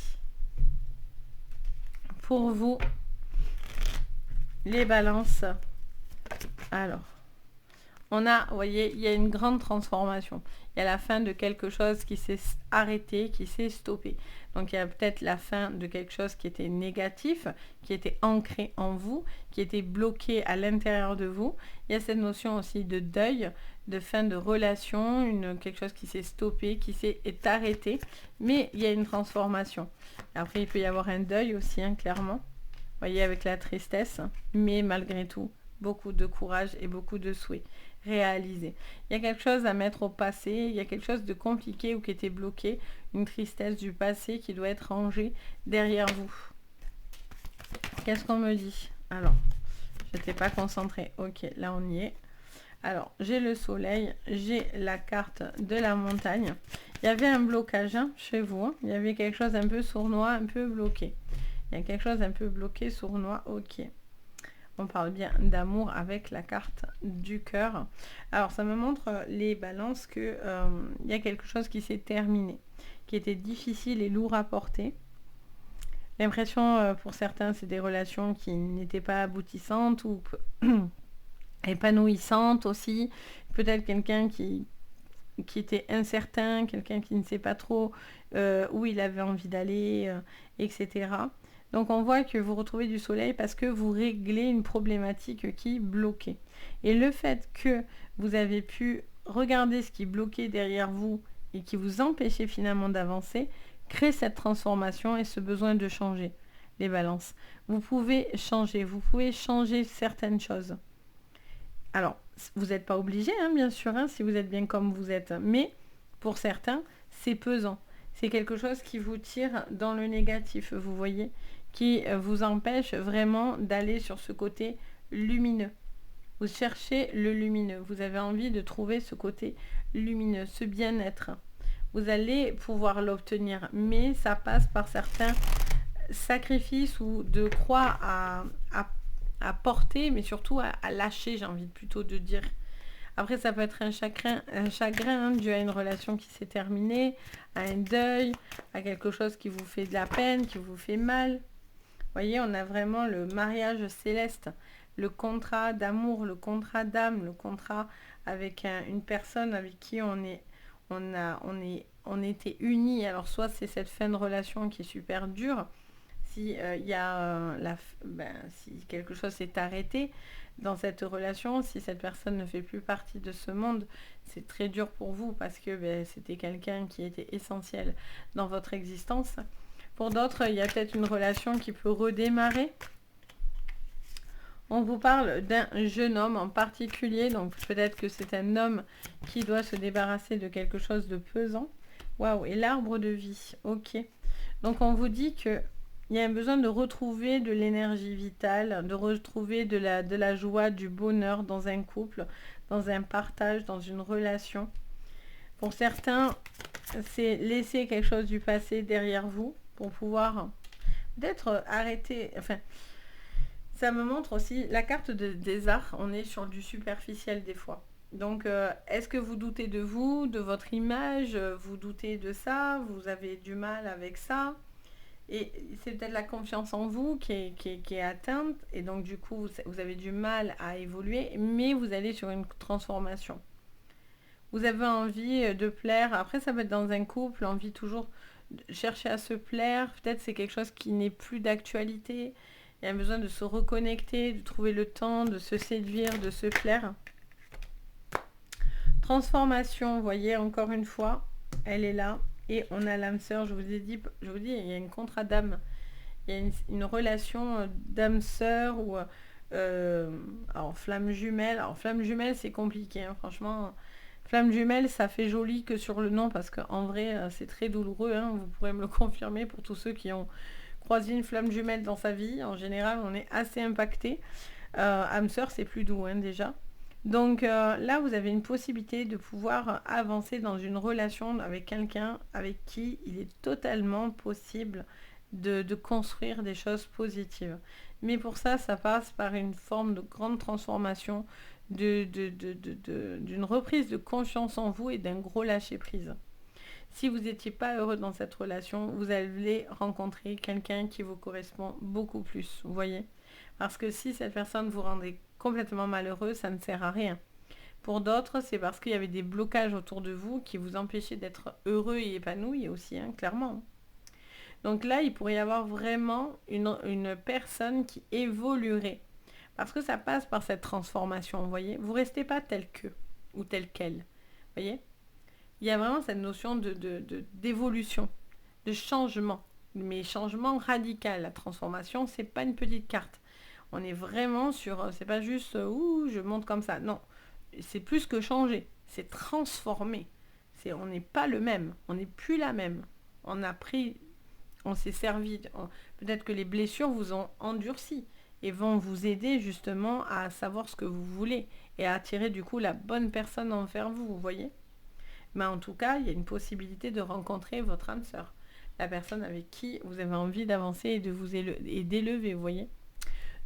Pour vous, les balances. Alors, on a, vous voyez, il y a une grande transformation. Il y a la fin de quelque chose qui s'est arrêté, qui s'est stoppé. Donc, il y a peut-être la fin de quelque chose qui était négatif, qui était ancré en vous, qui était bloqué à l'intérieur de vous. Il y a cette notion aussi de deuil, de fin de relation, quelque chose qui s'est stoppé, est arrêté. Mais il y a une transformation. Après, il peut y avoir un deuil aussi, hein, clairement. Vous voyez, avec la tristesse. Mais malgré tout, beaucoup de courage et beaucoup de souhaits réalisés. Il y a quelque chose à mettre au passé, il y a quelque chose de compliqué ou qui était bloqué, une tristesse du passé qui doit être rangée derrière vous. Qu'est-ce qu'on me dit? Alors, je n'étais pas concentrée. Ok, là on y est. Alors, j'ai le soleil, j'ai la carte de la montagne. Il y avait un blocage chez vous. Il y avait quelque chose un peu sournois, un peu bloqué. Il y a quelque chose un peu bloqué, sournois, ok. On parle bien d'amour avec la carte du cœur. Alors, ça me montre, les balances, que il y a quelque chose qui s'est terminé, qui était difficile et lourd à porter. L'impression, pour certains, c'est des relations qui n'étaient pas aboutissantes ou épanouissantes aussi. Peut-être quelqu'un qui était incertain, quelqu'un qui ne sait pas trop où il avait envie d'aller, etc. Donc on voit que vous retrouvez du soleil parce que vous réglez une problématique qui bloquait. Et le fait que vous avez pu regarder ce qui bloquait derrière vous et qui vous empêchait finalement d'avancer, crée cette transformation et ce besoin de changer, les balances. Vous pouvez changer certaines choses. Alors, vous n'êtes pas obligé, bien sûr, si vous êtes bien comme vous êtes. Mais pour certains, c'est pesant. C'est quelque chose qui vous tire dans le négatif, vous voyez, qui vous empêche vraiment d'aller sur ce côté lumineux. Vous cherchez le lumineux. Vous avez envie de trouver ce côté lumineux, ce bien-être. Vous allez pouvoir l'obtenir, mais ça passe par certains sacrifices ou de croix à porter, mais surtout à lâcher, j'ai envie plutôt de dire. Après, ça peut être un chagrin dû à une relation qui s'est terminée, à un deuil, à quelque chose qui vous fait de la peine, qui vous fait mal. voyez, on a vraiment le mariage céleste, le contrat d'amour, le contrat d'âme, le contrat avec une personne avec qui on était unis. Alors soit c'est cette fin de relation qui est super dure, si si quelque chose s'est arrêté dans cette relation, si cette personne ne fait plus partie de ce monde, c'est très dur pour vous parce que c'était quelqu'un qui était essentiel dans votre existence. Pour d'autres, il y a peut-être une relation qui peut redémarrer. On vous parle d'un jeune homme en particulier, donc peut-être que c'est un homme qui doit se débarrasser de quelque chose de pesant. Waouh, et l'arbre de vie, ok. Donc on vous dit que il y a un besoin de retrouver de l'énergie vitale, de retrouver de la joie, du bonheur dans un couple, dans un partage, dans une relation. Pour certains, c'est laisser quelque chose du passé derrière vous pour pouvoir peut-être arrêter. Enfin, ça me montre aussi la carte des arts. On est sur du superficiel des fois. Donc, est-ce que vous doutez de vous, de votre image? Vous doutez de ça? Vous avez du mal avec ça? Et c'est peut-être la confiance en vous qui est atteinte. Et donc, du coup, vous avez du mal à évoluer. Mais vous allez sur une transformation. Vous avez envie de plaire. Après, ça peut être dans un couple, envie toujours de chercher à se plaire. Peut-être c'est quelque chose qui n'est plus d'actualité. Il y a besoin de se reconnecter, de trouver le temps, de se séduire, de se plaire. Transformation, vous voyez, encore une fois, elle est là. Et on a l'âme sœur, je vous dis, il y a une contrat d'âme. Il y a une relation d'âme sœur ou alors flamme jumelle. Alors flamme jumelle, c'est compliqué, hein, franchement. Flamme jumelle, ça fait joli que sur le nom parce qu'en vrai, c'est très douloureux. Hein, vous pourrez me le confirmer pour tous ceux qui ont croisé une flamme jumelle dans sa vie. En général, on est assez impacté. Âme sœur, c'est plus doux hein, déjà. Donc là, vous avez une possibilité de pouvoir avancer dans une relation avec quelqu'un avec qui il est totalement possible de construire des choses positives. Mais pour ça, ça passe par une forme de grande transformation, d'une reprise de confiance en vous et d'un gros lâcher-prise. Si vous n'étiez pas heureux dans cette relation, vous allez rencontrer quelqu'un qui vous correspond beaucoup plus, vous voyez. Parce que si cette personne vous rendait complètement malheureux, ça ne sert à rien. Pour d'autres, c'est parce qu'il y avait des blocages autour de vous qui vous empêchaient d'être heureux et épanoui aussi, hein, clairement. Donc là, il pourrait y avoir vraiment une personne qui évoluerait. Parce que ça passe par cette transformation, vous voyez. Vous ne restez pas tel que ou tel quel, vous voyez. Il y a vraiment cette notion d'évolution, de changement. Mais changement radical. La transformation, c'est pas une petite carte. On est vraiment sur... C'est pas juste « ouh, je monte comme ça ». Non, c'est plus que changer. C'est transformer. On n'est pas le même. On n'est plus la même. On a pris... On s'est servi... Peut-être que les blessures vous ont endurci et vont vous aider justement à savoir ce que vous voulez et à attirer du coup la bonne personne envers vous, vous voyez. Mais en tout cas, il y a une possibilité de rencontrer votre âme sœur, la personne avec qui vous avez envie d'avancer et de vous d'élever, vous voyez.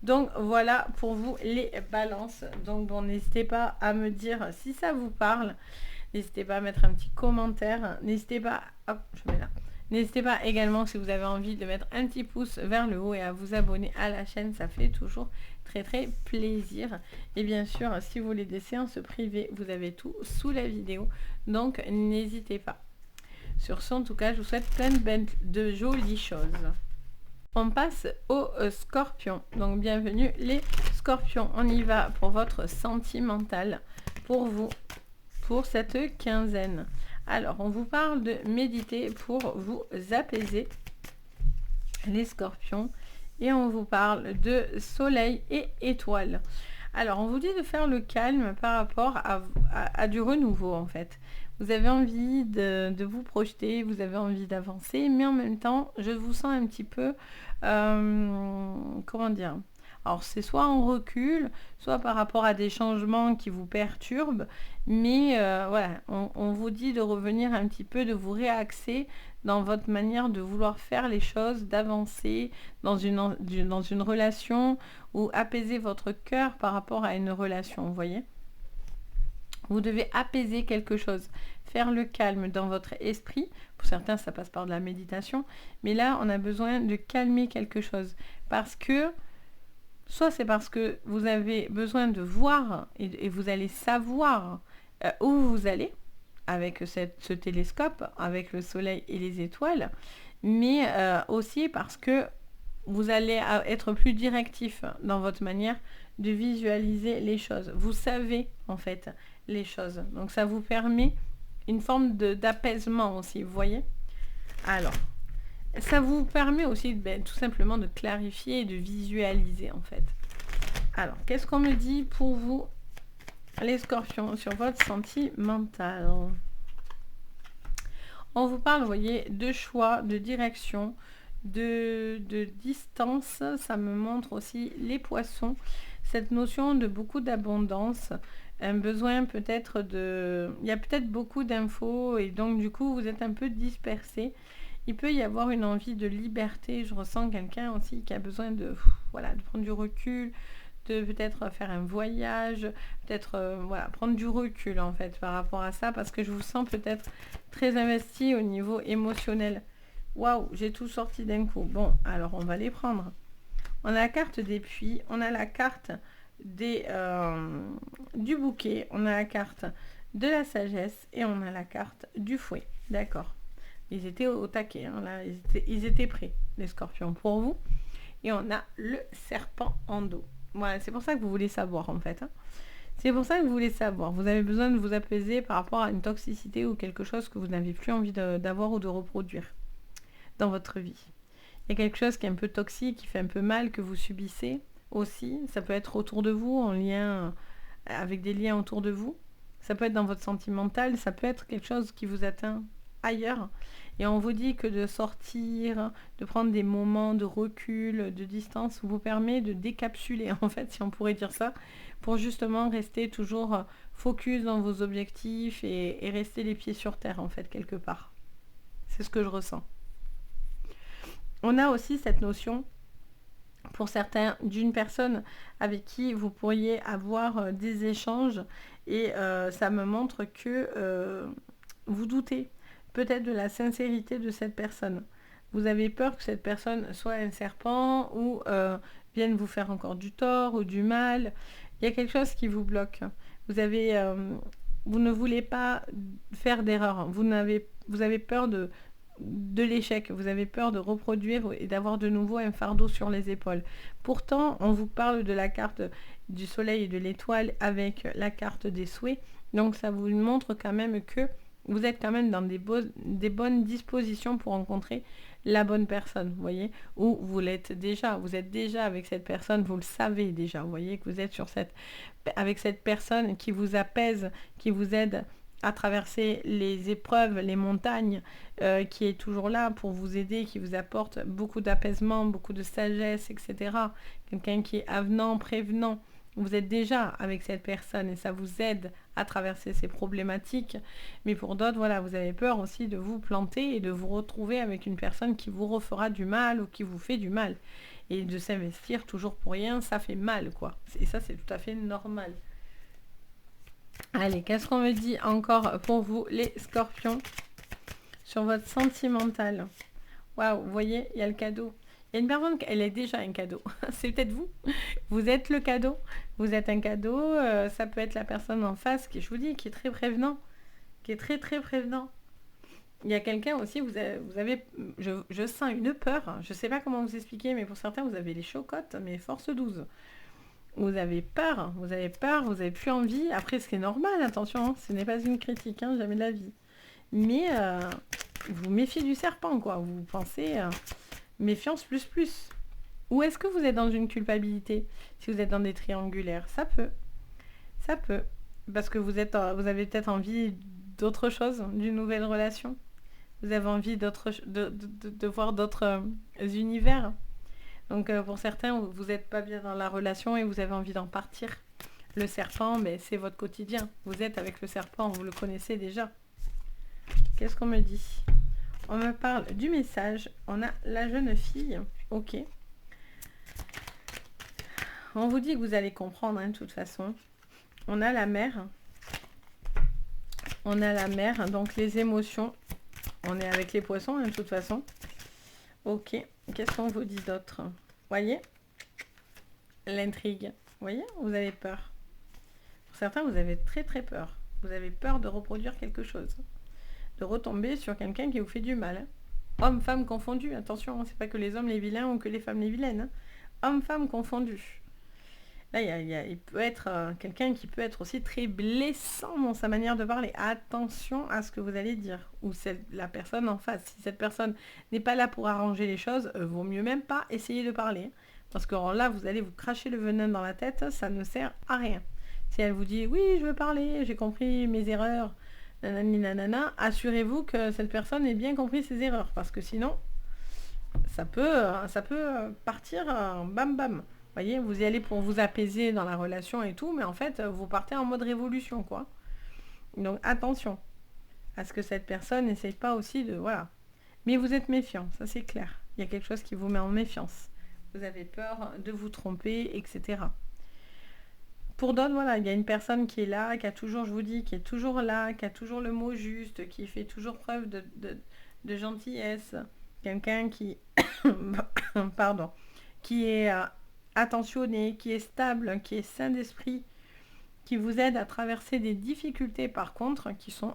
Donc voilà pour vous les balances. Donc bon, n'hésitez pas à me dire si ça vous parle. N'hésitez pas à mettre un petit commentaire. N'hésitez pas, hop, je mets là. N'hésitez pas également si vous avez envie de mettre un petit pouce vers le haut et à vous abonner à la chaîne, ça fait toujours très très plaisir. Et bien sûr, si vous voulez des séances privées, vous avez tout sous la vidéo, donc n'hésitez pas. Sur ce, en tout cas, je vous souhaite plein de jolies choses. On passe aux scorpions. Donc bienvenue les scorpions. On y va pour votre sentimental, pour vous, pour cette quinzaine. Alors, on vous parle de méditer pour vous apaiser, les scorpions. Et on vous parle de soleil et étoiles. Alors, on vous dit de faire le calme par rapport à du renouveau, en fait. Vous avez envie de vous projeter, vous avez envie d'avancer, mais en même temps, je vous sens un petit peu... comment dire ? Alors, c'est soit en recul, soit par rapport à des changements qui vous perturbent, mais voilà, on vous dit de revenir un petit peu, de vous réaxer dans votre manière de vouloir faire les choses, d'avancer dans une relation ou apaiser votre cœur par rapport à une relation, vous voyez. Vous devez apaiser quelque chose, faire le calme dans votre esprit. Pour certains, ça passe par de la méditation. Mais là, on a besoin de calmer quelque chose. Parce que, soit c'est parce que vous avez besoin de voir et vous allez savoir où vous allez avec ce télescope, avec le soleil et les étoiles. Mais aussi parce que vous allez être plus directif dans votre manière de visualiser les choses. Vous savez, en fait, les choses. Donc, ça vous permet une forme d'apaisement aussi, vous voyez. Alors, ça vous permet aussi tout simplement de clarifier et de visualiser, en fait. Alors, qu'est-ce qu'on me dit pour vous, les scorpions, sur votre sentimental? On vous parle, vous voyez, de choix, de direction, de distance. Ça me montre aussi les poissons. Cette notion de beaucoup d'abondance, un besoin peut-être de... Il y a peut-être beaucoup d'infos et donc du coup vous êtes un peu dispersé. Il peut y avoir une envie de liberté. Je ressens quelqu'un aussi qui a besoin de, voilà, de prendre du recul, de peut-être faire un voyage, peut-être voilà, prendre du recul en fait par rapport à ça, parce que je vous sens peut-être très investi au niveau émotionnel. Waouh, j'ai tout sorti d'un coup. Bon, alors on va les prendre. On a la carte des puits, on a la carte du bouquet, on a la carte de la sagesse et on a la carte du fouet. D'accord. Ils étaient au taquet, hein, là, ils étaient prêts, les scorpions, pour vous. Et on a le serpent en dos. Voilà, c'est pour ça que vous voulez savoir en fait. Hein. C'est pour ça que vous voulez savoir. Vous avez besoin de vous apaiser par rapport à une toxicité ou quelque chose que vous n'avez plus envie d'avoir ou de reproduire dans votre vie. Il y a quelque chose qui est un peu toxique, qui fait un peu mal, que vous subissez aussi. Ça peut être autour de vous, en lien avec des liens autour de vous. Ça peut être dans votre sentimental, ça peut être quelque chose qui vous atteint ailleurs. Et on vous dit que de sortir, de prendre des moments de recul, de distance, vous permet de décapsuler, en fait, si on pourrait dire ça, pour justement rester toujours focus dans vos objectifs et rester les pieds sur terre, en fait, quelque part. C'est ce que je ressens. On a aussi cette notion, pour certains, d'une personne avec qui vous pourriez avoir des échanges et ça me montre que vous doutez peut-être de la sincérité de cette personne. Vous avez peur que cette personne soit un serpent ou vienne vous faire encore du tort ou du mal. Il y a quelque chose qui vous bloque. Vous ne voulez pas faire d'erreur. Vous avez peur de l'échec, vous avez peur de reproduire et d'avoir de nouveau un fardeau sur les épaules. Pourtant, on vous parle de la carte du soleil et de l'étoile avec la carte des souhaits. Donc ça vous montre quand même que vous êtes quand même dans des bonnes dispositions pour rencontrer la bonne personne, vous voyez, ou vous l'êtes déjà, vous êtes déjà avec cette personne, vous le savez déjà, vous voyez que vous êtes avec cette personne qui vous apaise, qui vous aide à traverser les épreuves, les montagnes, qui est toujours là pour vous aider, qui vous apporte beaucoup d'apaisement, beaucoup de sagesse, etc. Quelqu'un qui est avenant, prévenant. Vous êtes déjà avec cette personne et ça vous aide à traverser ces problématiques. Mais pour d'autres, voilà, vous avez peur aussi de vous planter et de vous retrouver avec une personne qui vous refera du mal ou qui vous fait du mal. Et de s'investir toujours pour rien, ça fait mal, quoi. Et ça, c'est tout à fait normal. Allez, qu'est-ce qu'on me dit encore pour vous, les scorpions, sur votre sentimental? Waouh, vous voyez, il y a le cadeau. Il y a une personne, elle est déjà un cadeau. C'est peut-être vous. Vous êtes le cadeau. Vous êtes un cadeau. Ça peut être la personne en face qui, je vous dis, qui est très prévenant. Qui est très, très prévenant. Il y a quelqu'un aussi, vous avez je sens une peur. Je ne sais pas comment vous expliquer, mais pour certains, vous avez les chocottes, mais force 12. Vous avez peur, vous avez plus envie. Après, c'est normal, attention, hein, ce n'est pas une critique, hein, jamais de la vie. Mais vous méfiez du serpent, quoi. Vous pensez méfiance plus. Ou est-ce que vous êtes dans une culpabilité si vous êtes dans des triangulaires? Ça peut. Parce que vous avez peut-être envie d'autre chose, d'une nouvelle relation. Vous avez envie de voir d'autres univers. Donc pour certains, vous n'êtes pas bien dans la relation et vous avez envie d'en partir. Le serpent, mais c'est votre quotidien. Vous êtes avec le serpent, vous le connaissez déjà. Qu'est-ce qu'on me dit? On me parle du message. On a la jeune fille. Ok. On vous dit que vous allez comprendre, hein, de toute façon. On a la mère. On a la mer, donc les émotions. On est avec les poissons, hein, de toute façon. Ok, qu'est-ce qu'on vous dit d'autre? Voyez? L'intrigue. Voyez? Vous avez peur. Pour certains, vous avez très très peur. Vous avez peur de reproduire quelque chose. De retomber sur quelqu'un qui vous fait du mal. Hein. Hommes, femmes confondus. Attention, c'est pas que les hommes les vilains ou que les femmes les vilaines. Hein. Hommes, femmes confondus. Là, il peut être quelqu'un qui peut être aussi très blessant dans sa manière de parler. Attention à ce que vous allez dire. Ou la personne en face. Si cette personne n'est pas là pour arranger les choses, vaut mieux même pas essayer de parler. Parce que là, vous allez vous cracher le venin dans la tête, ça ne sert à rien. Si elle vous dit « Oui, je veux parler, j'ai compris mes erreurs », nanani nanana, assurez-vous que cette personne ait bien compris ses erreurs. Parce que sinon, ça peut partir bam bam. Vous voyez, vous y allez pour vous apaiser dans la relation et tout, mais en fait, vous partez en mode révolution, quoi. Donc, attention à ce que cette personne n'essaye pas aussi de... Voilà. Mais vous êtes méfiant, ça c'est clair. Il y a quelque chose qui vous met en méfiance. Vous avez peur de vous tromper, etc. Pour d'autres, voilà, il y a une personne qui est là, qui a toujours, je vous dis, qui est toujours là, qui a toujours le mot juste, qui fait toujours preuve de gentillesse. Quelqu'un qui... Pardon. Qui est... attentionné, qui est stable, qui est sain d'esprit, qui vous aide à traverser des difficultés par contre, qui sont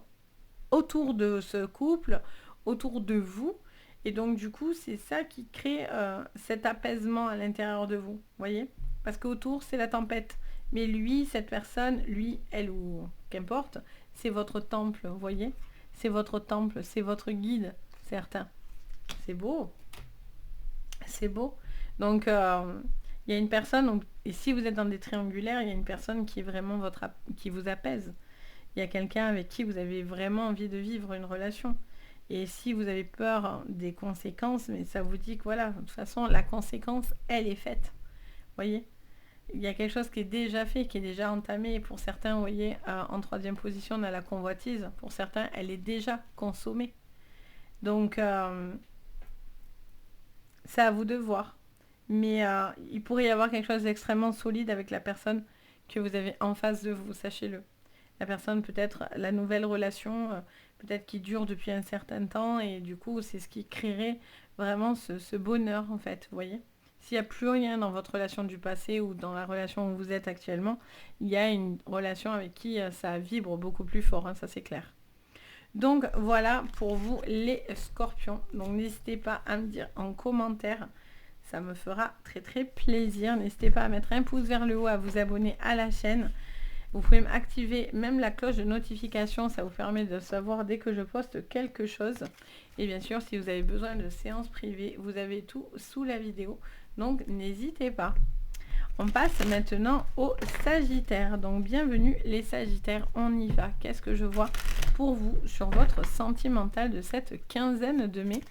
autour de ce couple, autour de vous. Et donc du coup, c'est ça qui crée cet apaisement à l'intérieur de vous, voyez? Parce qu'autour, c'est la tempête. Mais lui, cette personne, lui, elle ou qu'importe, c'est votre temple, vous voyez? C'est votre temple, c'est votre guide, certain. C'est beau. C'est beau. Donc... il y a une personne, et si vous êtes dans des triangulaires, il y a une personne qui est vraiment qui vous apaise. Il y a quelqu'un avec qui vous avez vraiment envie de vivre une relation. Et si vous avez peur des conséquences, mais ça vous dit que voilà, de toute façon, la conséquence, elle est faite. Vous voyez? Il y a quelque chose qui est déjà fait, qui est déjà entamé. Et pour certains, vous voyez, en troisième position, on a la convoitise. Pour certains, elle est déjà consommée. Donc, c'est à vous de voir. Mais il pourrait y avoir quelque chose d'extrêmement solide avec la personne que vous avez en face de vous, sachez-le. La personne, peut-être la nouvelle relation, peut-être qui dure depuis un certain temps, et du coup, c'est ce qui créerait vraiment ce bonheur, en fait, vous voyez. S'il n'y a plus rien dans votre relation du passé ou dans la relation où vous êtes actuellement, il y a une relation avec qui ça vibre beaucoup plus fort, hein, ça c'est clair. Donc voilà pour vous les scorpions. Donc n'hésitez pas à me dire en commentaire. Ça me fera très très plaisir. N'hésitez pas à mettre un pouce vers le haut, à vous abonner à la chaîne. Vous pouvez activer même la cloche de notification. Ça vous permet de savoir dès que je poste quelque chose. Et bien sûr, si vous avez besoin de séances privées, vous avez tout sous la vidéo. Donc n'hésitez pas. On passe maintenant au Sagittaire. Donc bienvenue les Sagittaires, on y va. Qu'est-ce que je vois pour vous sur votre sentimental de cette quinzaine de mai?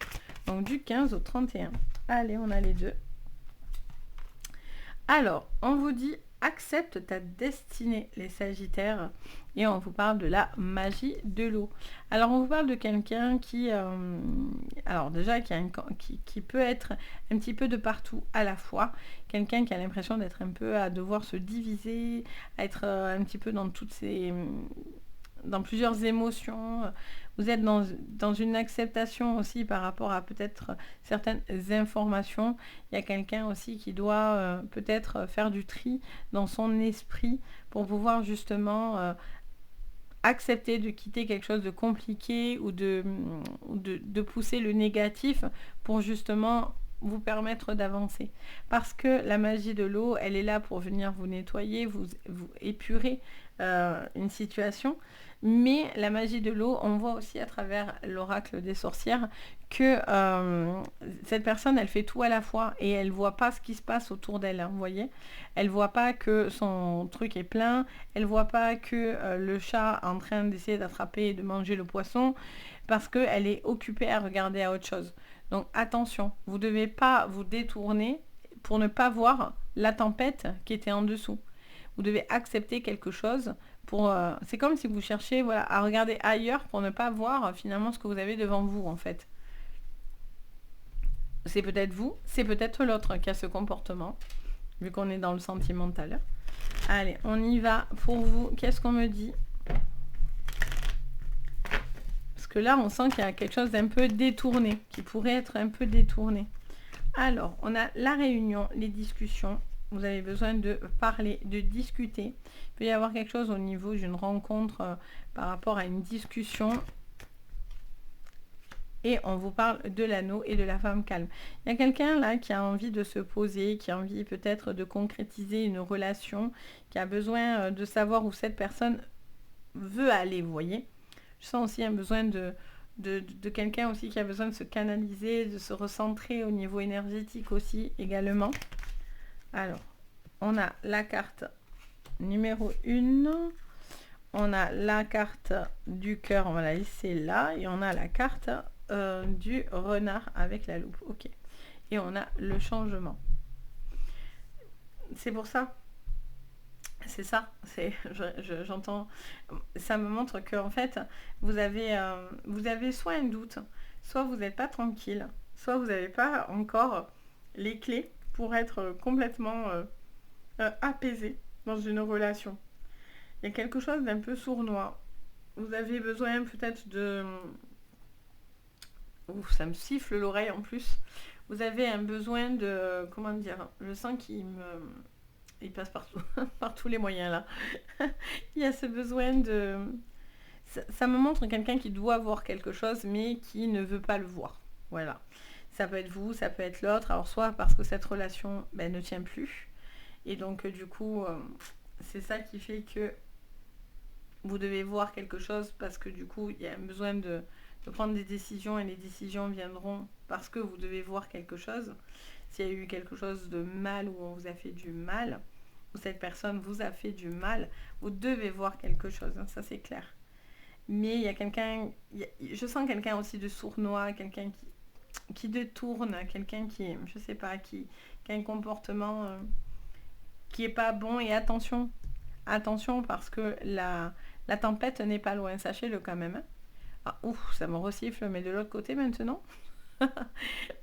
Donc du 15 au 31. Allez, on a les deux. Alors, on vous dit, accepte ta destinée, les Sagittaires. Et on vous parle de la magie de l'eau. Alors, on vous parle de quelqu'un qui... alors déjà, qui peut être un petit peu de partout à la fois. Quelqu'un qui a l'impression d'être un peu à devoir se diviser, à être un petit peu dans toutes ces... dans plusieurs émotions. Vous êtes dans une acceptation aussi par rapport à peut-être certaines informations. Il y a quelqu'un aussi qui doit peut-être faire du tri dans son esprit pour pouvoir justement accepter de quitter quelque chose de compliqué ou de pousser le négatif pour justement vous permettre d'avancer. Parce que la magie de l'eau, elle est là pour venir vous nettoyer, vous épurer une situation. Mais la magie de l'eau, on voit aussi à travers l'oracle des sorcières que cette personne, elle fait tout à la fois et elle voit pas ce qui se passe autour d'elle, hein, vous voyez. Elle voit pas que son truc est plein, elle voit pas que le chat est en train d'essayer d'attraper et de manger le poisson, parce qu'elle est occupée à regarder à autre chose. Donc attention, vous ne devez pas vous détourner pour ne pas voir la tempête qui était en dessous. Vous devez accepter quelque chose. C'est comme si vous cherchiez à regarder ailleurs pour ne pas voir finalement ce que vous avez devant vous en fait. C'est peut-être vous, c'est peut-être l'autre qui a ce comportement, vu qu'on est dans le sentimental. Allez, on y va pour vous. Qu'est-ce qu'on me dit? que là, on sent qu'il y a quelque chose d'un peu détourné, qui pourrait être un peu détourné. Alors, on a la réunion, les discussions. Vous avez besoin de parler, de discuter. Il peut y avoir quelque chose au niveau d'une rencontre par rapport à une discussion. Et on vous parle de l'anneau et de la femme calme. Il y a quelqu'un là qui a envie de se poser, qui a envie peut-être de concrétiser une relation, qui a besoin de savoir où cette personne veut aller, vous voyez. Je sens aussi un besoin de quelqu'un aussi qui a besoin de se canaliser, de se recentrer au niveau énergétique aussi également. Alors, on a la carte numéro 1. On a la carte du cœur, on va la laisser là. Et on a la carte du renard avec la loupe. Ok. Et on a le changement. C'est pour ça. C'est ça. J'entends. Ça me montre que en fait, vous avez soit un doute, soit vous n'êtes pas tranquille, soit vous n'avez pas encore les clés pour être complètement apaisé dans une relation. Il y a quelque chose d'un peu sournois. Vous avez besoin peut-être de... Ouf, ça me siffle l'oreille en plus. Vous avez un besoin de... Comment dire? Je sens qu'il passe partout, par tous les moyens là. Il y a ce besoin de... Ça me montre quelqu'un qui doit voir quelque chose, mais qui ne veut pas le voir. Voilà. Ça peut être vous, ça peut être l'autre. Alors soit parce que cette relation ne tient plus. Et donc du coup, c'est ça qui fait que vous devez voir quelque chose parce que du coup, il y a besoin de prendre des décisions et les décisions viendront parce que vous devez voir quelque chose. S'il y a eu quelque chose de mal ou on vous a fait du mal, ou cette personne vous a fait du mal, vous devez voir quelque chose, hein, ça c'est clair. Mais il y a quelqu'un, je sens quelqu'un aussi de sournois, quelqu'un qui détourne, quelqu'un qui, je sais pas, qui a un comportement qui est pas bon. Et attention parce que la tempête n'est pas loin, sachez-le quand même. Hein. Ah, ouf, ça me resiffle, mais de l'autre côté maintenant.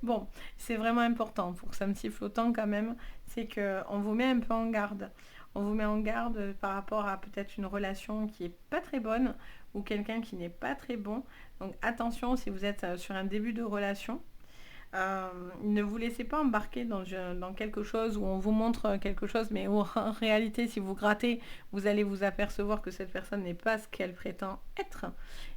Bon, c'est vraiment important pour que ça me siffle autant quand même, c'est qu'on vous met un peu en garde. On vous met en garde par rapport à peut-être une relation qui est pas très bonne ou quelqu'un qui n'est pas très bon. Donc attention si vous êtes sur un début de relation. Ne vous laissez pas embarquer dans quelque chose où on vous montre quelque chose, mais où, en réalité, si vous grattez, vous allez vous apercevoir que cette personne n'est pas ce qu'elle prétend être.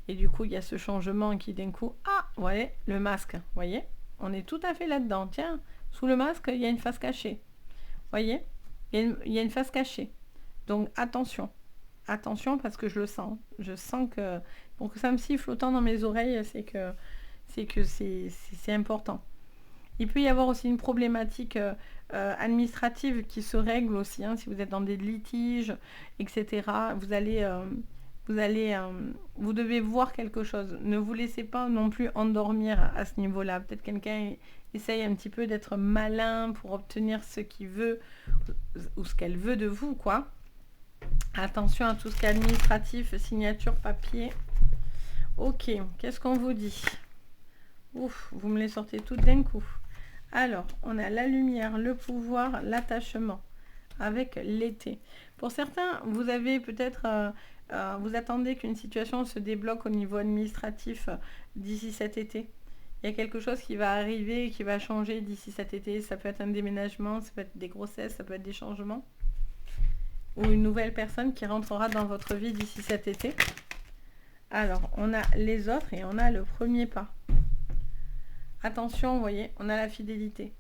Et du coup, il y a ce changement qui d'un coup, vous voyez, le masque, vous voyez, on est tout à fait là-dedans. Tiens, sous le masque, il y a une face cachée. Vous voyez, il y a une face cachée. Donc attention parce que je le sens. Je sens que, pour que ça me siffle autant dans mes oreilles, c'est que c'est important. Il peut y avoir aussi une problématique administrative qui se règle aussi, hein, si vous êtes dans des litiges, etc. Vous devez voir quelque chose. Ne vous laissez pas non plus endormir à ce niveau-là. Peut-être quelqu'un essaye un petit peu d'être malin pour obtenir ce qu'il veut ou ce qu'elle veut de vous, quoi. Attention à tout ce qui est administratif, signature, papier. Ok, qu'est-ce qu'on vous dit ? Ouf, vous me les sortez toutes d'un coup. Alors, on a la lumière, le pouvoir, l'attachement avec l'été. Pour certains, vous avez peut-être, vous attendez qu'une situation se débloque au niveau administratif d'ici cet été. Il y a quelque chose qui va arriver, qui va changer d'ici cet été. Ça peut être un déménagement, ça peut être des grossesses, ça peut être des changements. Ou une nouvelle personne qui rentrera dans votre vie d'ici cet été. Alors, on a les autres et on a le premier pas. Attention, vous voyez, on a la fidélité.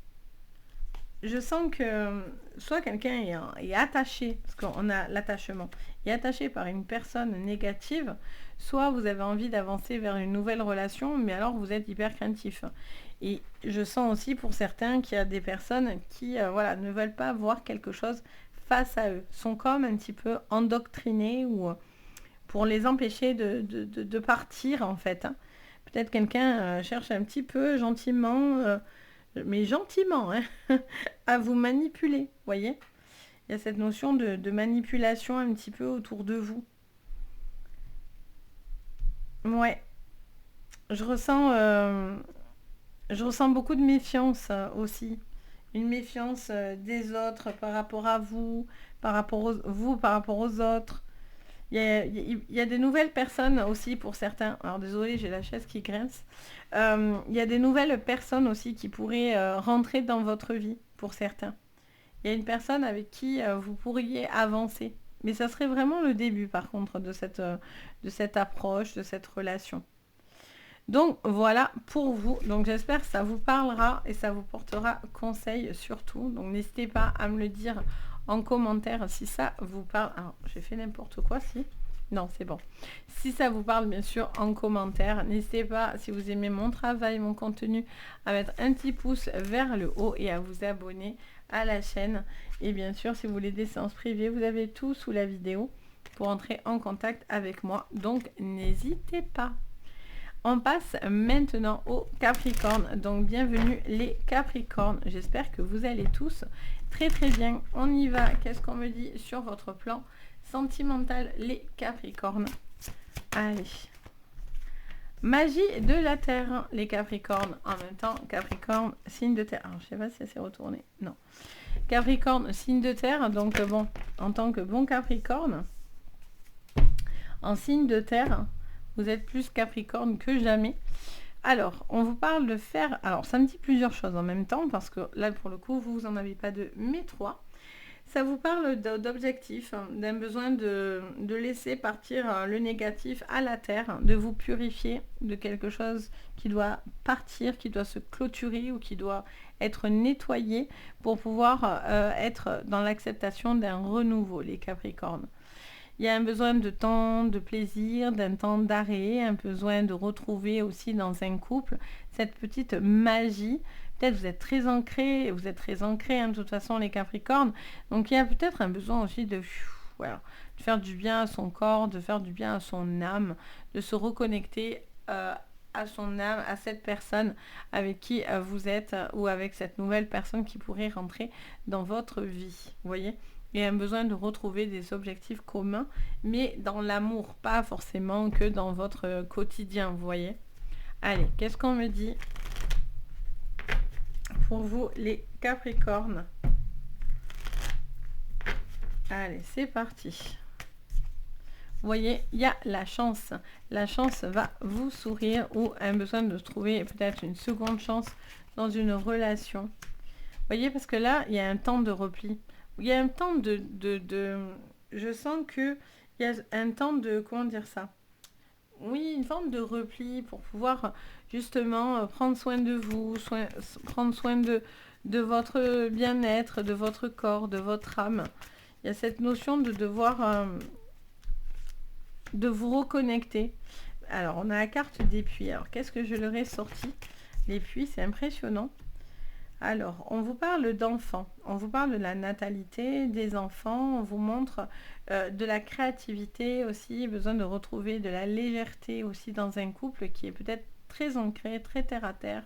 Je sens que soit quelqu'un est attaché, parce qu'on a l'attachement, est attaché par une personne négative, soit vous avez envie d'avancer vers une nouvelle relation, mais alors vous êtes hyper craintif. Et je sens aussi pour certains qu'il y a des personnes qui ne veulent pas voir quelque chose face à eux, sont comme un petit peu endoctrinés ou pour les empêcher de partir en fait. Hein. Peut-être quelqu'un cherche un petit peu gentiment, mais gentiment, hein, à vous manipuler, vous voyez. Il y a cette notion de manipulation un petit peu autour de vous. Ouais, je ressens beaucoup de méfiance aussi. Une méfiance des autres par rapport à vous, par rapport aux autres. Il y a des nouvelles personnes aussi pour certains. Alors désolé, j'ai la chaise qui grince. Il y a des nouvelles personnes aussi qui pourraient rentrer dans votre vie pour certains. Il y a une personne avec qui vous pourriez avancer. Mais ça serait vraiment le début par contre de cette approche, de cette relation. Donc voilà pour vous. Donc j'espère que ça vous parlera et ça vous portera conseil surtout. Donc n'hésitez pas à me le dire en commentaire si ça vous parle. Alors j'ai fait n'importe quoi si. Non, c'est bon. Si ça vous parle, bien sûr, en commentaire. N'hésitez pas, si vous aimez mon travail, mon contenu, à mettre un petit pouce vers le haut et à vous abonner à la chaîne. Et bien sûr, si vous voulez des séances privées, vous avez tout sous la vidéo pour entrer en contact avec moi. Donc, n'hésitez pas. On passe maintenant aux Capricornes. Donc, bienvenue les Capricornes. J'espère que vous allez tous très très bien. On y va. Qu'est-ce qu'on me dit sur votre plan sentimental, les Capricornes? Allez. Magie de la Terre, les Capricornes. En même temps, Capricorne, signe de terre. Alors, je sais pas si ça s'est retourné. Non. Capricorne, signe de terre. Donc, bon, en tant que bon Capricorne, en signe de terre, vous êtes plus Capricorne que jamais. Alors, on vous parle de faire... Alors, ça me dit plusieurs choses en même temps, parce que là, pour le coup, vous n'en avez pas deux, mais trois. Ça vous parle d'objectifs, d'un besoin de laisser partir le négatif à la terre, de vous purifier de quelque chose qui doit partir, qui doit se clôturer ou qui doit être nettoyé pour pouvoir être dans l'acceptation d'un renouveau, les Capricornes. Il y a un besoin de temps de plaisir, d'un temps d'arrêt, un besoin de retrouver aussi dans un couple cette petite magie. Peut-être vous êtes très ancrés, hein, de toute façon les Capricornes. Donc il y a peut-être un besoin aussi voilà, de faire du bien à son corps, de faire du bien à son âme, de se reconnecter à son âme, à cette personne avec qui vous êtes ou avec cette nouvelle personne qui pourrait rentrer dans votre vie. Vous voyez ? Il y a un besoin de retrouver des objectifs communs, mais dans l'amour, pas forcément que dans votre quotidien, vous voyez. Allez, qu'est-ce qu'on me dit pour vous, les Capricornes? Allez, c'est parti. Vous voyez, il y a la chance. La chance va vous sourire ou un besoin de trouver peut-être une seconde chance dans une relation. Vous voyez, parce que là, il y a un temps de repli. Il y a un temps je sens que il y a un temps de... Comment dire ça? Oui, une forme de repli pour pouvoir justement prendre soin de vous, prendre soin de votre bien-être, de votre corps, de votre âme. Il y a cette notion de devoir... de vous reconnecter. Alors, on a la carte des puits. Alors, qu'est-ce que je leur ai sorti? Les puits, c'est impressionnant. Alors, on vous parle d'enfants, on vous parle de la natalité des enfants, on vous montre de la créativité aussi, besoin de retrouver de la légèreté aussi dans un couple qui est peut-être très ancré, très terre à terre.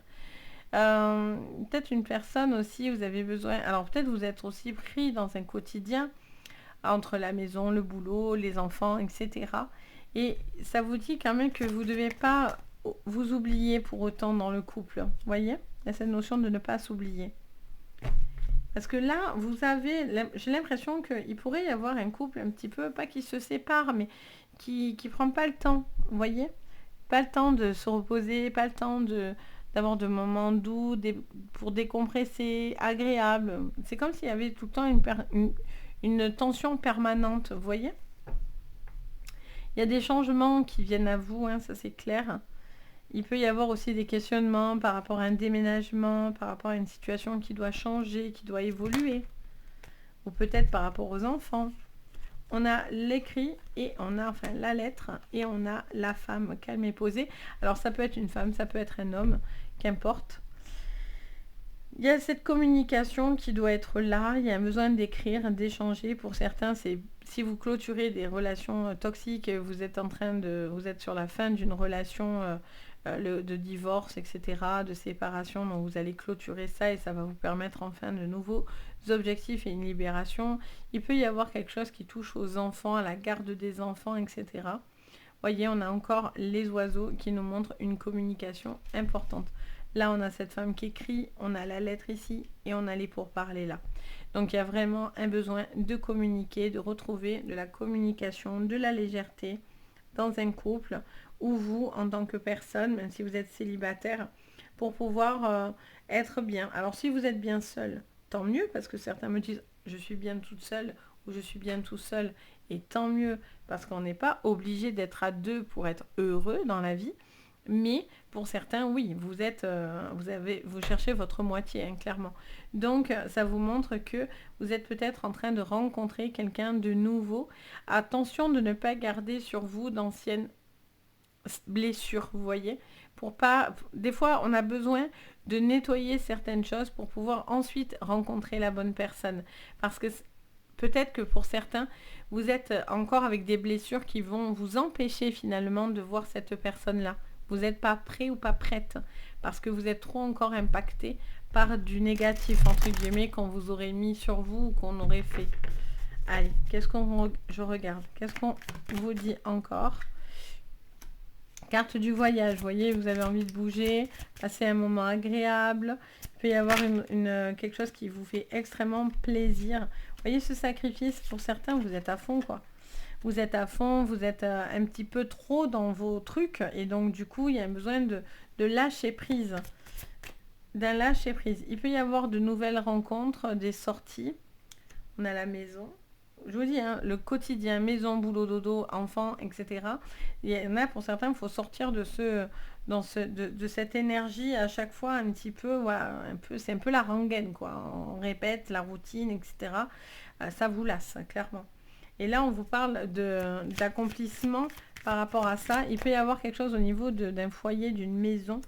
Peut-être une personne aussi, vous avez besoin... Alors peut-être vous êtes aussi pris dans un quotidien entre la maison, le boulot, les enfants, etc. Et ça vous dit quand même que vous ne devez pas vous oublier pour autant dans le couple, vous voyez ? Il y a cette notion de ne pas s'oublier. Parce que là, j'ai l'impression qu'il pourrait y avoir un couple un petit peu, pas qui se sépare, mais qui ne prend pas le temps, vous voyez ? Pas le temps de se reposer, pas le temps d'avoir de moments doux, pour décompresser, agréables. C'est comme s'il y avait tout le temps une tension permanente, vous voyez ? Il y a des changements qui viennent à vous, hein, ça c'est clair. Il peut y avoir aussi des questionnements par rapport à un déménagement, par rapport à une situation qui doit changer, qui doit évoluer. Ou peut-être par rapport aux enfants. On a l'écrit et on a enfin la lettre et on a la femme calme et posée. Alors ça peut être une femme, ça peut être un homme, qu'importe. Il y a cette communication qui doit être là, il y a besoin d'écrire, d'échanger. Pour certains, c'est si vous clôturez des relations toxiques, vous êtes sur la fin d'une relation de divorce, etc., de séparation, donc vous allez clôturer ça et ça va vous permettre enfin de nouveaux objectifs et une libération. Il peut y avoir quelque chose qui touche aux enfants, à la garde des enfants, etc. Voyez, on a encore les oiseaux qui nous montrent une communication importante. Là, on a cette femme qui écrit, on a la lettre ici et on a les pourparlers là. Donc, il y a vraiment un besoin de communiquer, de retrouver de la communication, de la légèreté dans un couple ou vous, en tant que personne, même si vous êtes célibataire, pour pouvoir être bien. Alors, si vous êtes bien seul, tant mieux, parce que certains me disent, je suis bien toute seule ou je suis bien tout seul, et tant mieux, parce qu'on n'est pas obligé d'être à deux pour être heureux dans la vie. Mais pour certains, oui, vous cherchez votre moitié, hein, clairement. Donc, ça vous montre que vous êtes peut-être en train de rencontrer quelqu'un de nouveau. Attention de ne pas garder sur vous d'anciennes blessures, vous voyez. Des fois, on a besoin de nettoyer certaines choses pour pouvoir ensuite rencontrer la bonne personne. Parce que peut-être que pour certains, vous êtes encore avec des blessures qui vont vous empêcher finalement de voir cette personne-là. Vous n'êtes pas prêt ou pas prête parce que vous êtes trop encore impacté par du négatif, entre guillemets, qu'on vous aurait mis sur vous ou qu'on aurait fait. Allez, je regarde. Qu'est-ce qu'on vous dit encore? Carte du voyage, vous voyez, vous avez envie de bouger, passer un moment agréable. Il peut y avoir quelque chose qui vous fait extrêmement plaisir. Vous voyez ce sacrifice, pour certains, vous êtes à fond, quoi. Vous êtes à fond, vous êtes un petit peu trop dans vos trucs. Et donc, du coup, il y a besoin de lâcher prise. D'un lâcher prise. Il peut y avoir de nouvelles rencontres, des sorties. On a la maison. Je vous dis, hein, le quotidien, maison, boulot, dodo, enfant, etc. Il y en a pour certains, il faut sortir de cette énergie à chaque fois un petit peu, voilà, c'est un peu la rengaine, quoi. On répète la routine, etc. Ça vous lasse, clairement. Et là, on vous parle d'accomplissement par rapport à ça. Il peut y avoir quelque chose au niveau d'un foyer, d'une maison,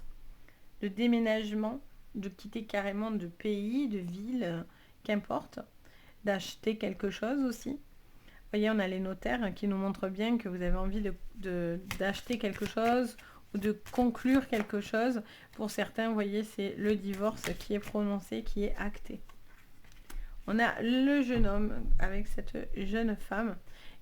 de déménagement, de quitter carrément de pays, de ville, qu'importe. D'acheter quelque chose aussi. Vous voyez, on a les notaires qui nous montrent bien que vous avez envie d'acheter quelque chose ou de conclure quelque chose. Pour certains, vous voyez, c'est le divorce qui est prononcé, qui est acté. On a le jeune homme avec cette jeune femme.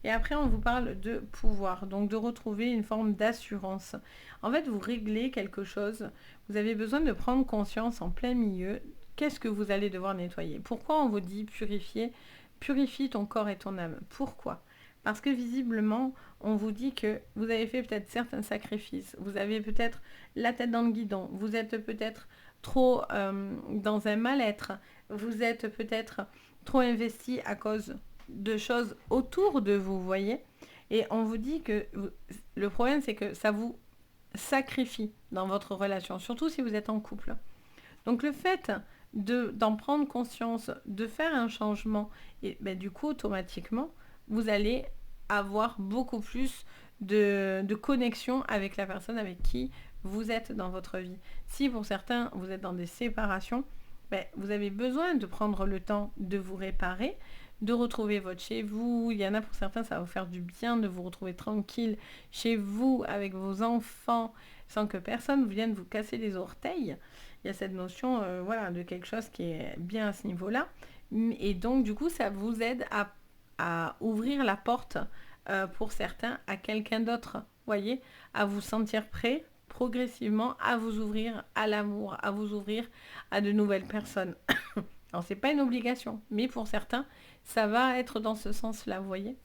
Et après, on vous parle de pouvoir, donc de retrouver une forme d'assurance. En fait, vous réglez quelque chose. Vous avez besoin de prendre conscience en plein milieu. Qu'est-ce que vous allez devoir nettoyer? Pourquoi on vous dit purifier? Purifie ton corps et ton âme. Pourquoi? Parce que visiblement, on vous dit que vous avez fait peut-être certains sacrifices. Vous avez peut-être la tête dans le guidon. Vous êtes peut-être trop dans un mal-être. Vous êtes peut-être trop investi à cause de choses autour de vous, voyez. Et on vous dit que le problème, c'est que ça vous sacrifie dans votre relation, surtout si vous êtes en couple. Donc le fait d'en prendre conscience, de faire un changement, et ben, du coup, automatiquement, vous allez avoir beaucoup plus de connexion avec la personne avec qui vous êtes dans votre vie. Si pour certains, vous êtes dans des séparations, ben, vous avez besoin de prendre le temps de vous réparer, de retrouver votre chez vous. Il y en a pour certains, ça va vous faire du bien de vous retrouver tranquille chez vous, avec vos enfants, sans que personne vienne vous casser les orteils. Il y a cette notion voilà, de quelque chose qui est bien à ce niveau-là. Et donc, du coup, ça vous aide à ouvrir la porte, pour certains, à quelqu'un d'autre. Voyez, à vous sentir prêt progressivement à vous ouvrir à l'amour, à vous ouvrir à de nouvelles personnes. Alors, c'est pas une obligation, mais pour certains, ça va être dans ce sens-là, vous voyez.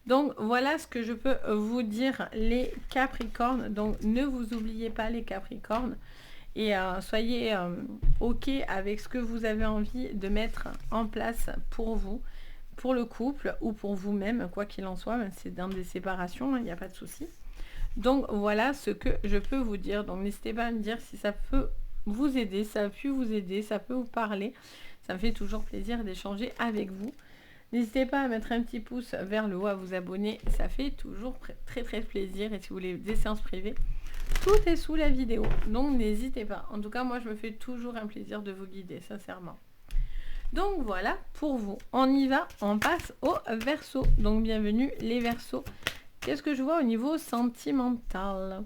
Donc, voilà ce que je peux vous dire, les Capricornes. Donc, ne vous oubliez pas, les Capricornes. Et soyez OK avec ce que vous avez envie de mettre en place pour vous, pour le couple ou pour vous-même, quoi qu'il en soit, même si c'est dans des séparations, il n'y a pas de souci. Donc voilà ce que je peux vous dire. Donc n'hésitez pas à me dire si ça peut vous aider, ça a pu vous aider, ça peut vous parler. Ça me fait toujours plaisir d'échanger avec vous. N'hésitez pas à mettre un petit pouce vers le haut, à vous abonner. Ça fait toujours très très plaisir. Et si vous voulez des séances privées, tout est sous la vidéo. Donc n'hésitez pas. En tout cas, moi je me fais toujours un plaisir de vous guider, sincèrement. Donc voilà pour vous. On y va, on passe au Verseau. Donc bienvenue les Verseaux. Qu'est-ce que je vois au niveau sentimental?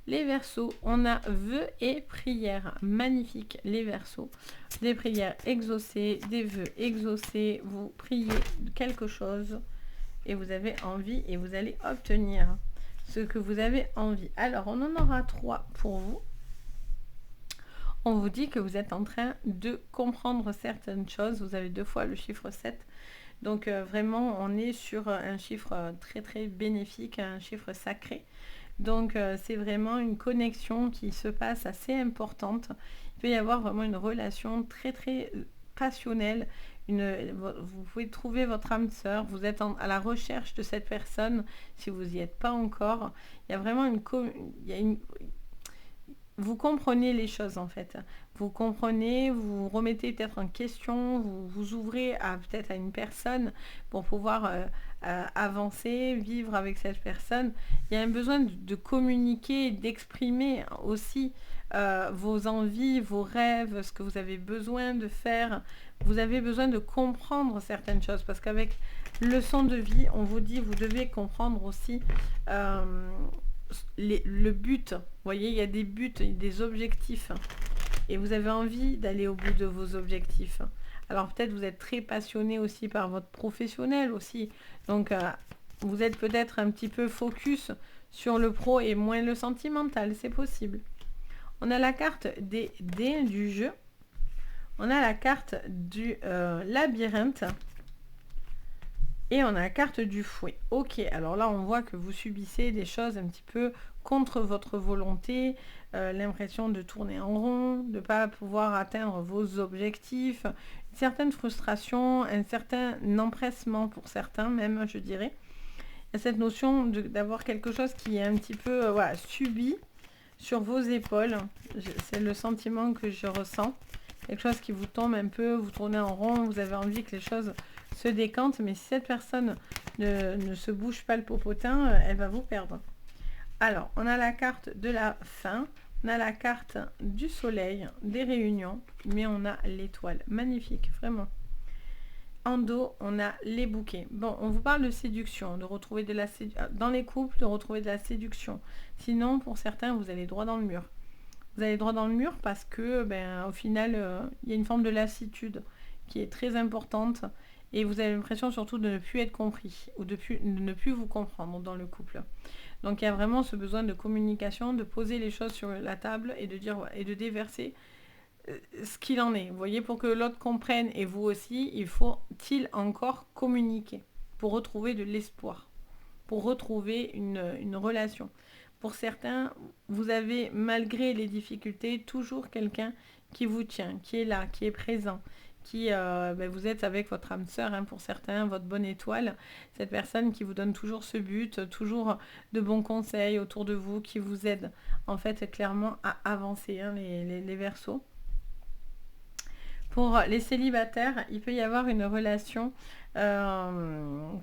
Les Verseaux, on a vœux et prières. Magnifique, les Verseaux. Des prières exaucées, des vœux exaucés. Vous priez quelque chose et vous avez envie et vous allez obtenir ce que vous avez envie. Alors, on en aura 3 pour vous. on vous dit que vous êtes en train de comprendre certaines choses. Vous avez 2 fois le chiffre 7. Donc vraiment, on est sur un chiffre très très bénéfique, un chiffre sacré. Donc c'est vraiment une connexion qui se passe assez importante. Il peut y avoir vraiment une relation très très passionnelle. Vous pouvez trouver votre âme sœur, vous êtes à la recherche de cette personne si vous n'y êtes pas encore. Il y a vraiment vous comprenez les choses en fait. Vous comprenez, vous remettez peut-être en question, vous vous ouvrez peut-être à une personne pour pouvoir avancer, vivre avec cette personne. Il y a un besoin de communiquer, d'exprimer aussi vos envies, vos rêves, ce que vous avez besoin de faire. Vous avez besoin de comprendre certaines choses parce qu'avec leçon de vie, on vous dit, vous devez comprendre aussi le but. Vous voyez, il y a des buts, des objectifs. Et vous avez envie d'aller au bout de vos objectifs. Alors peut-être vous êtes très passionné aussi par votre professionnel aussi. Donc vous êtes peut-être un petit peu focus sur le pro et moins le sentimental. C'est possible. On a la carte des dés du jeu. On a la carte du labyrinthe. Et on a la carte du fouet. Ok, alors là, on voit que vous subissez des choses un petit peu contre votre volonté, l'impression de tourner en rond, de ne pas pouvoir atteindre vos objectifs, une certaine frustration, un certain empressement pour certains même, je dirais. Il y a cette notion d'avoir quelque chose qui est un petit peu subi sur vos épaules. C'est le sentiment que je ressens. Quelque chose qui vous tombe un peu, vous tournez en rond, vous avez envie que les choses se décantent, mais si cette personne ne se bouge pas le popotin, elle va vous perdre. Alors, on a la carte de la fin, on a la carte du soleil, des réunions, mais on a l'étoile. Magnifique, vraiment. En dos, on a les bouquets. Bon, on vous parle de séduction, de retrouver de la séduction. Dans les couples, de retrouver de la séduction. Sinon, pour certains, vous allez droit dans le mur. Vous allez droit dans le mur parce que, au final, il y a une forme de lassitude qui est très importante et vous avez l'impression surtout de ne plus être compris ou de ne plus vous comprendre dans le couple. Donc il y a vraiment ce besoin de communication, de poser les choses sur la table et de dire et de déverser ce qu'il en est. Vous voyez, pour que l'autre comprenne et vous aussi, il faut-il encore communiquer pour retrouver de l'espoir, pour retrouver une relation. Pour certains, vous avez, malgré les difficultés, toujours quelqu'un qui vous tient, qui est là, qui est présent, qui, vous êtes avec votre âme sœur, pour certains, votre bonne étoile, cette personne qui vous donne toujours ce but, toujours de bons conseils autour de vous, qui vous aide, en fait, clairement à avancer, les Verseaux. Pour les célibataires, il peut y avoir une relation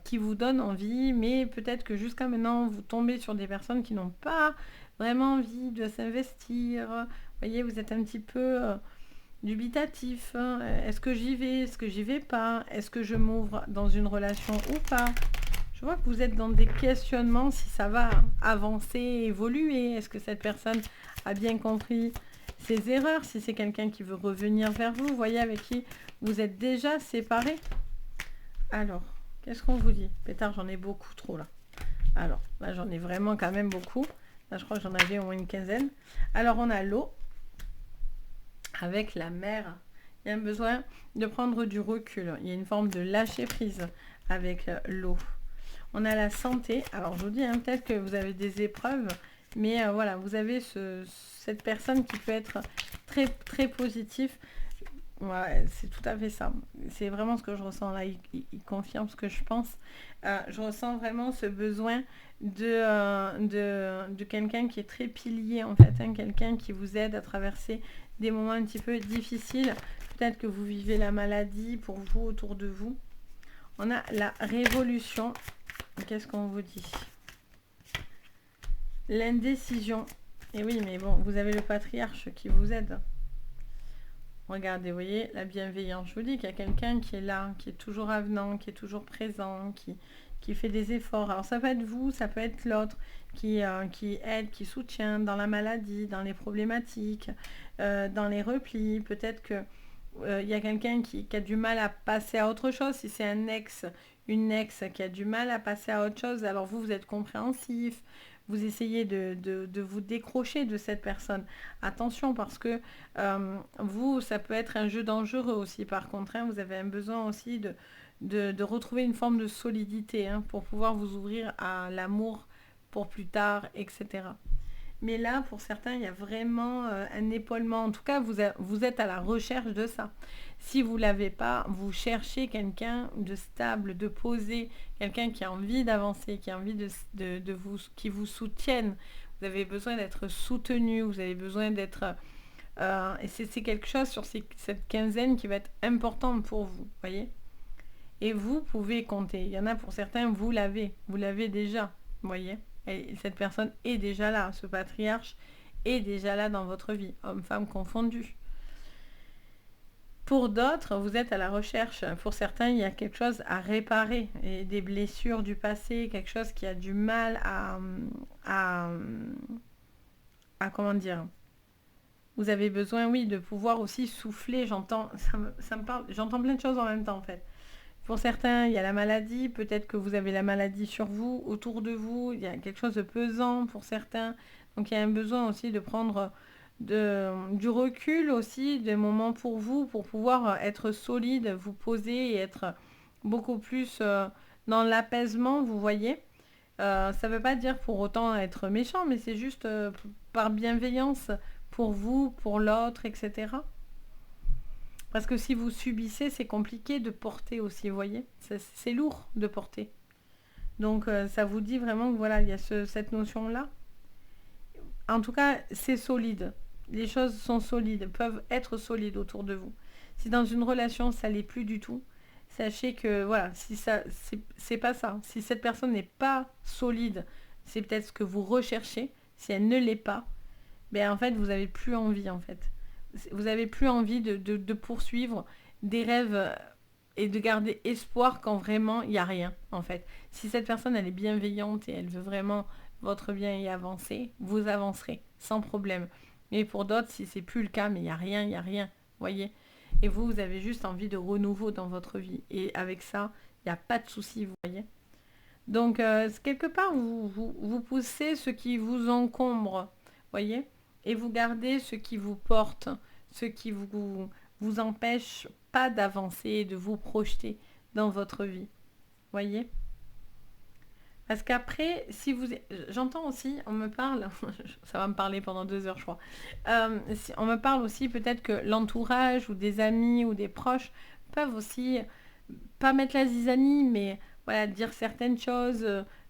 qui vous donne envie, mais peut-être que jusqu'à maintenant, vous tombez sur des personnes qui n'ont pas vraiment envie de s'investir. Vous voyez, vous êtes un petit peu dubitatif. Est-ce que j'y vais? Est-ce que j'y vais pas? Est-ce que je m'ouvre dans une relation ou pas? Je vois que vous êtes dans des questionnements si ça va avancer, évoluer. Est-ce que cette personne a bien compris ses erreurs? Si c'est quelqu'un qui veut revenir vers vous, voyez, avec qui vous êtes déjà séparés. Alors, qu'est-ce qu'on vous dit? Pétard, j'en ai beaucoup trop là. Alors, là, j'en ai vraiment quand même beaucoup. Là, je crois que j'en avais au moins une quinzaine. Alors, on a l'eau avec la mer. Il y a un besoin de prendre du recul. Il y a une forme de lâcher prise avec l'eau. On a la santé. Alors, je vous dis, peut-être que vous avez des épreuves, mais voilà, vous avez cette personne qui peut être très, très positif. Ouais, c'est tout à fait ça. C'est vraiment ce que je ressens là. Il confirme ce que je pense. Je ressens vraiment ce besoin de quelqu'un qui est très pilier, en fait. Quelqu'un qui vous aide à traverser des moments un petit peu difficiles. Peut-être que vous vivez la maladie pour vous, autour de vous. On a la révolution. Qu'est-ce qu'on vous dit? L'indécision. Et oui, mais bon, vous avez le patriarche qui vous aide. Regardez, vous voyez, la bienveillance. Je vous dis qu'il y a quelqu'un qui est là, qui est toujours avenant, qui est toujours présent, qui fait des efforts. Alors ça peut être vous, ça peut être l'autre qui aide, qui soutient dans la maladie, dans les problématiques, dans les replis. Peut-être que il y a quelqu'un qui a du mal à passer à autre chose. Si c'est un ex, une ex qui a du mal à passer à autre chose, alors vous êtes compréhensif. vous essayez de vous décrocher de cette personne. Attention parce que vous, ça peut être un jeu dangereux aussi par contre. Hein, vous avez un besoin aussi de retrouver une forme de solidité hein, pour pouvoir vous ouvrir à l'amour pour plus tard, etc. Mais là, pour certains, il y a vraiment un épaulement. En tout cas, vous êtes à la recherche de ça. Si vous ne l'avez pas, vous cherchez quelqu'un de stable, de posé, quelqu'un qui a envie d'avancer, qui a envie de vous, qui vous soutienne. Vous avez besoin d'être soutenu, vous avez besoin d'être... et c'est quelque chose sur cette quinzaine qui va être important pour vous, voyez. Et vous pouvez compter. Il y en a pour certains, vous l'avez déjà, voyez. Et cette personne est déjà là, ce patriarche est déjà là dans votre vie, homme-femme confondus. Pour d'autres, vous êtes à la recherche. Pour certains, il y a quelque chose à réparer, et des blessures du passé, quelque chose qui a du mal à comment dire. Vous avez besoin, oui, de pouvoir aussi souffler. J'entends plein de choses en même temps, en fait. Pour certains, il y a la maladie. Peut-être que vous avez la maladie sur vous, autour de vous. Il y a quelque chose de pesant pour certains. Donc, il y a un besoin aussi de prendre du recul aussi, des moments pour vous, pour pouvoir être solide, vous poser et être beaucoup plus dans l'apaisement, vous voyez. Ça ne veut pas dire pour autant être méchant, mais c'est juste par bienveillance pour vous, pour l'autre, etc. Parce que si vous subissez, c'est compliqué de porter aussi, vous voyez. C'est lourd de porter. Donc ça vous dit vraiment que voilà, il y a cette notion-là. En tout cas, c'est solide. Les choses sont solides, peuvent être solides autour de vous. Si dans une relation, ça l'est plus du tout, sachez que voilà, si ça, c'est pas ça. Si cette personne n'est pas solide, c'est peut-être ce que vous recherchez. Si elle ne l'est pas, ben en fait, vous n'avez plus envie en fait. Vous n'avez plus envie de poursuivre des rêves et de garder espoir quand vraiment il n'y a rien en fait. Si cette personne elle est bienveillante et elle veut vraiment votre bien y avancer, vous avancerez sans problème. Et pour d'autres, si c'est plus le cas, mais il n'y a rien, voyez. Et vous avez juste envie de renouveau dans votre vie. Et avec ça, il n'y a pas de souci, vous voyez. Donc, quelque part, vous poussez ce qui vous encombre, voyez. Et vous gardez ce qui vous porte, ce qui vous empêche pas d'avancer, de vous projeter dans votre vie, voyez. Parce qu'après, si vous... J'entends aussi, on me parle, ça va me parler pendant 2 heures, je crois. On me parle aussi peut-être que l'entourage ou des amis ou des proches peuvent aussi, pas mettre la zizanie, mais voilà, dire certaines choses.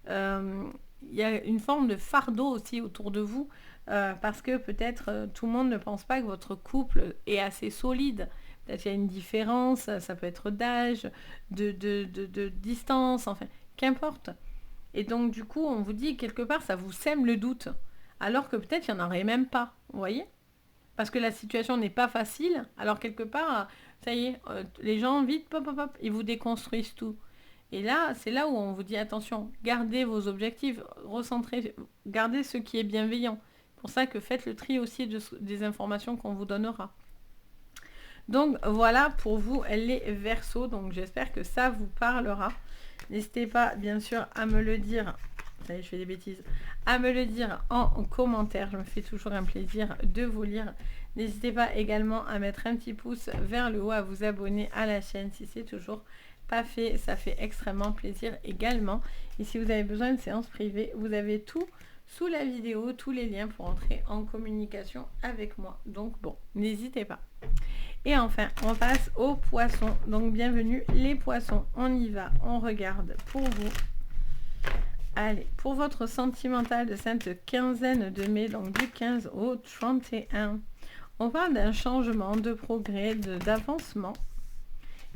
Il y a une forme de fardeau aussi autour de vous, parce que peut-être tout le monde ne pense pas que votre couple est assez solide. Peut-être qu'il y a une différence, ça peut être d'âge, de distance, enfin, qu'importe. Et donc, du coup, on vous dit, quelque part, ça vous sème le doute. Alors que peut-être, il n'y en aurait même pas. Vous voyez? Parce que la situation n'est pas facile. Alors, quelque part, ça y est, les gens, vite, pop, pop, pop, ils vous déconstruisent tout. Et là, c'est là où on vous dit, attention, gardez vos objectifs, recentrez, gardez ce qui est bienveillant. C'est pour ça que faites le tri aussi des informations qu'on vous donnera. Donc, voilà pour vous, les Verseaux. Donc, j'espère que ça vous parlera. N'hésitez pas, bien sûr, à me le dire. Ça y est, je fais des bêtises. À me le dire en commentaire. Je me fais toujours un plaisir de vous lire. N'hésitez pas également à mettre un petit pouce vers le haut, à vous abonner à la chaîne si c'est toujours pas fait. Ça fait extrêmement plaisir également. Et si vous avez besoin de séances privées, vous avez tout sous la vidéo, tous les liens pour entrer en communication avec moi. Donc bon, n'hésitez pas. Et enfin, on passe aux poissons. Donc, bienvenue les poissons. On y va, on regarde pour vous. Allez, pour votre sentimental de cette quinzaine de mai, donc du 15 au 31, on parle d'un changement, de progrès, d'avancement.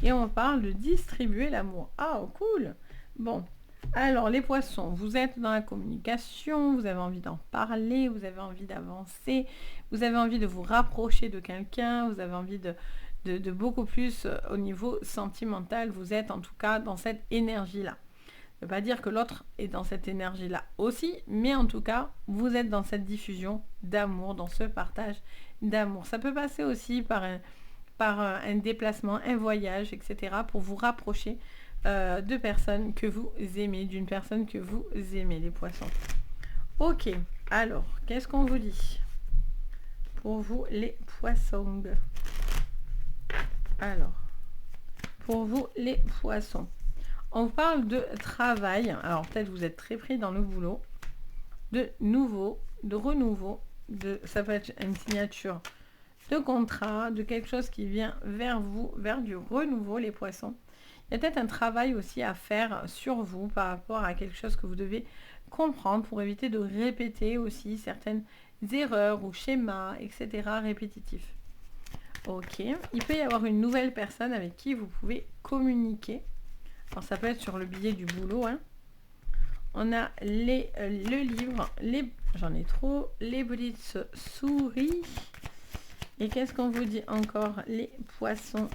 Et on parle de distribuer l'amour. Ah, cool! Bon, alors les poissons, vous êtes dans la communication, vous avez envie d'en parler, vous avez envie d'avancer, vous avez envie de vous rapprocher de quelqu'un, vous avez envie de beaucoup plus au niveau sentimental, vous êtes en tout cas dans cette énergie-là. Ça ne veut pas dire que l'autre est dans cette énergie-là aussi, mais en tout cas, vous êtes dans cette diffusion d'amour, dans ce partage d'amour. Ça peut passer aussi par un déplacement, un voyage, etc. pour vous rapprocher de personnes que vous aimez, d'une personne que vous aimez, les poissons. Ok, alors, qu'est-ce qu'on vous dit pour vous les poissons? Alors, pour vous les poissons, on parle de travail. Alors peut-être vous êtes très pris dans le boulot, de nouveau, de renouveau, ça peut être une signature de contrat, de quelque chose qui vient vers vous, vers du renouveau les poissons. Il y a peut-être un travail aussi à faire sur vous par rapport à quelque chose que vous devez comprendre pour éviter de répéter aussi certaines erreurs ou schémas, etc. répétitifs. Ok, il peut y avoir une nouvelle personne avec qui vous pouvez communiquer. Alors ça peut être sur le billet du boulot. Hein. On a le livre, j'en ai trop, les petites souris. Et qu'est-ce qu'on vous dit encore? Les poissons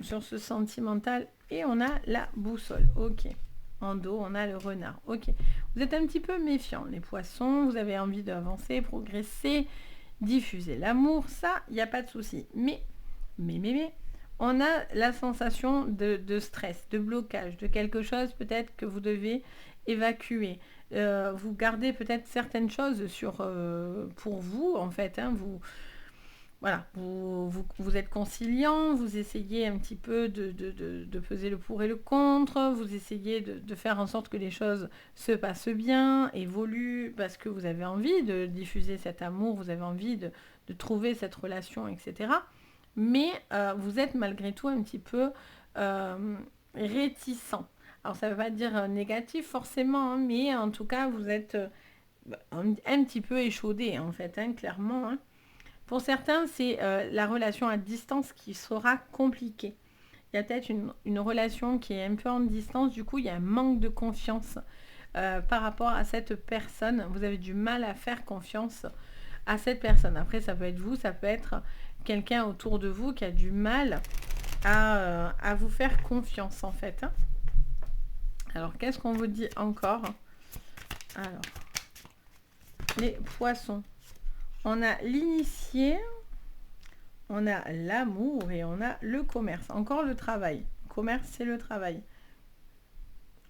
sur ce sentimental. Et on a la boussole. Ok. En dos, on a le renard. Ok. Vous êtes un petit peu méfiant, les poissons. Vous avez envie d'avancer, progresser, diffuser l'amour. Ça, il n'y a pas de souci. Mais, on a la sensation de stress, de blocage, de quelque chose peut-être que vous devez évacuer. Vous gardez peut-être certaines choses pour vous, en fait. Hein, voilà, vous êtes conciliant, vous essayez un petit peu de peser le pour et le contre, vous essayez de faire en sorte que les choses se passent bien, évoluent, parce que vous avez envie de diffuser cet amour, vous avez envie de trouver cette relation, etc. Mais vous êtes malgré tout un petit peu réticent. Alors ça ne veut pas dire négatif forcément, hein, mais en tout cas vous êtes un petit peu échaudé en fait, hein, clairement. Hein. Pour certains, c'est la relation à distance qui sera compliquée. Il y a peut-être une relation qui est un peu en distance, du coup il y a un manque de confiance par rapport à cette personne. Vous avez du mal à faire confiance à cette personne. Après, ça peut être vous, ça peut être quelqu'un autour de vous qui a du mal à vous faire confiance en fait. Hein. Alors, qu'est-ce qu'on vous dit encore? Alors, les poissons. On a l'initié, on a l'amour et on a le commerce. Encore le travail. Commerce, c'est le travail.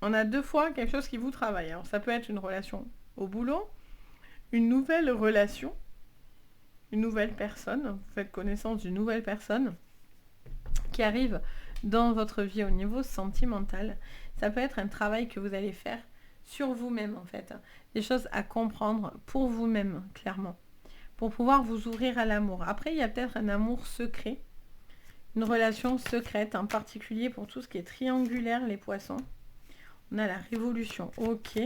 On a deux fois quelque chose qui vous travaille. Alors, ça peut être une relation au boulot, une nouvelle relation, une nouvelle personne. Vous faites connaissance d'une nouvelle personne qui arrive dans votre vie au niveau sentimental. Ça peut être un travail que vous allez faire sur vous-même, en fait. Des choses à comprendre pour vous-même, clairement. Pour pouvoir vous ouvrir à l'amour. Après, il y a peut-être un amour secret, une relation secrète, en particulier pour tout ce qui est triangulaire, les poissons. On a la révolution, ok.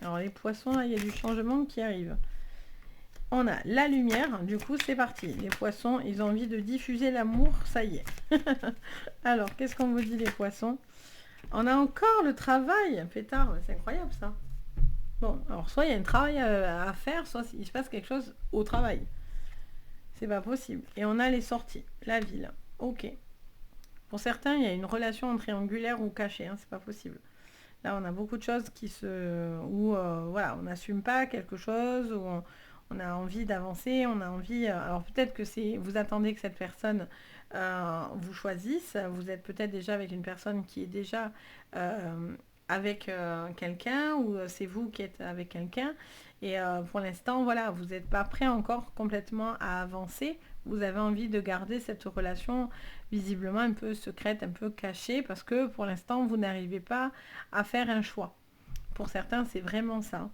Alors les poissons, là, il y a du changement qui arrive. On a la lumière, du coup c'est parti. Les poissons, ils ont envie de diffuser l'amour, ça y est. Alors, qu'est-ce qu'on vous dit les poissons? On a encore le travail, pétard, c'est incroyable ça. Bon, alors soit il y a un travail à faire, soit il se passe quelque chose au travail. C'est pas possible. Et on a les sorties, la ville. Ok. Pour certains, il y a une relation triangulaire ou cachée, hein, c'est pas possible. Là, on a beaucoup de choses où voilà, on n'assume pas quelque chose, où on a envie d'avancer, on a envie... alors peut-être que vous attendez que cette personne vous choisisse, vous êtes peut-être déjà avec une personne qui est déjà avec quelqu'un, ou c'est vous qui êtes avec quelqu'un, et pour l'instant, voilà, vous n'êtes pas prêt encore complètement à avancer, vous avez envie de garder cette relation visiblement un peu secrète, un peu cachée, parce que pour l'instant, vous n'arrivez pas à faire un choix. Pour certains, c'est vraiment ça.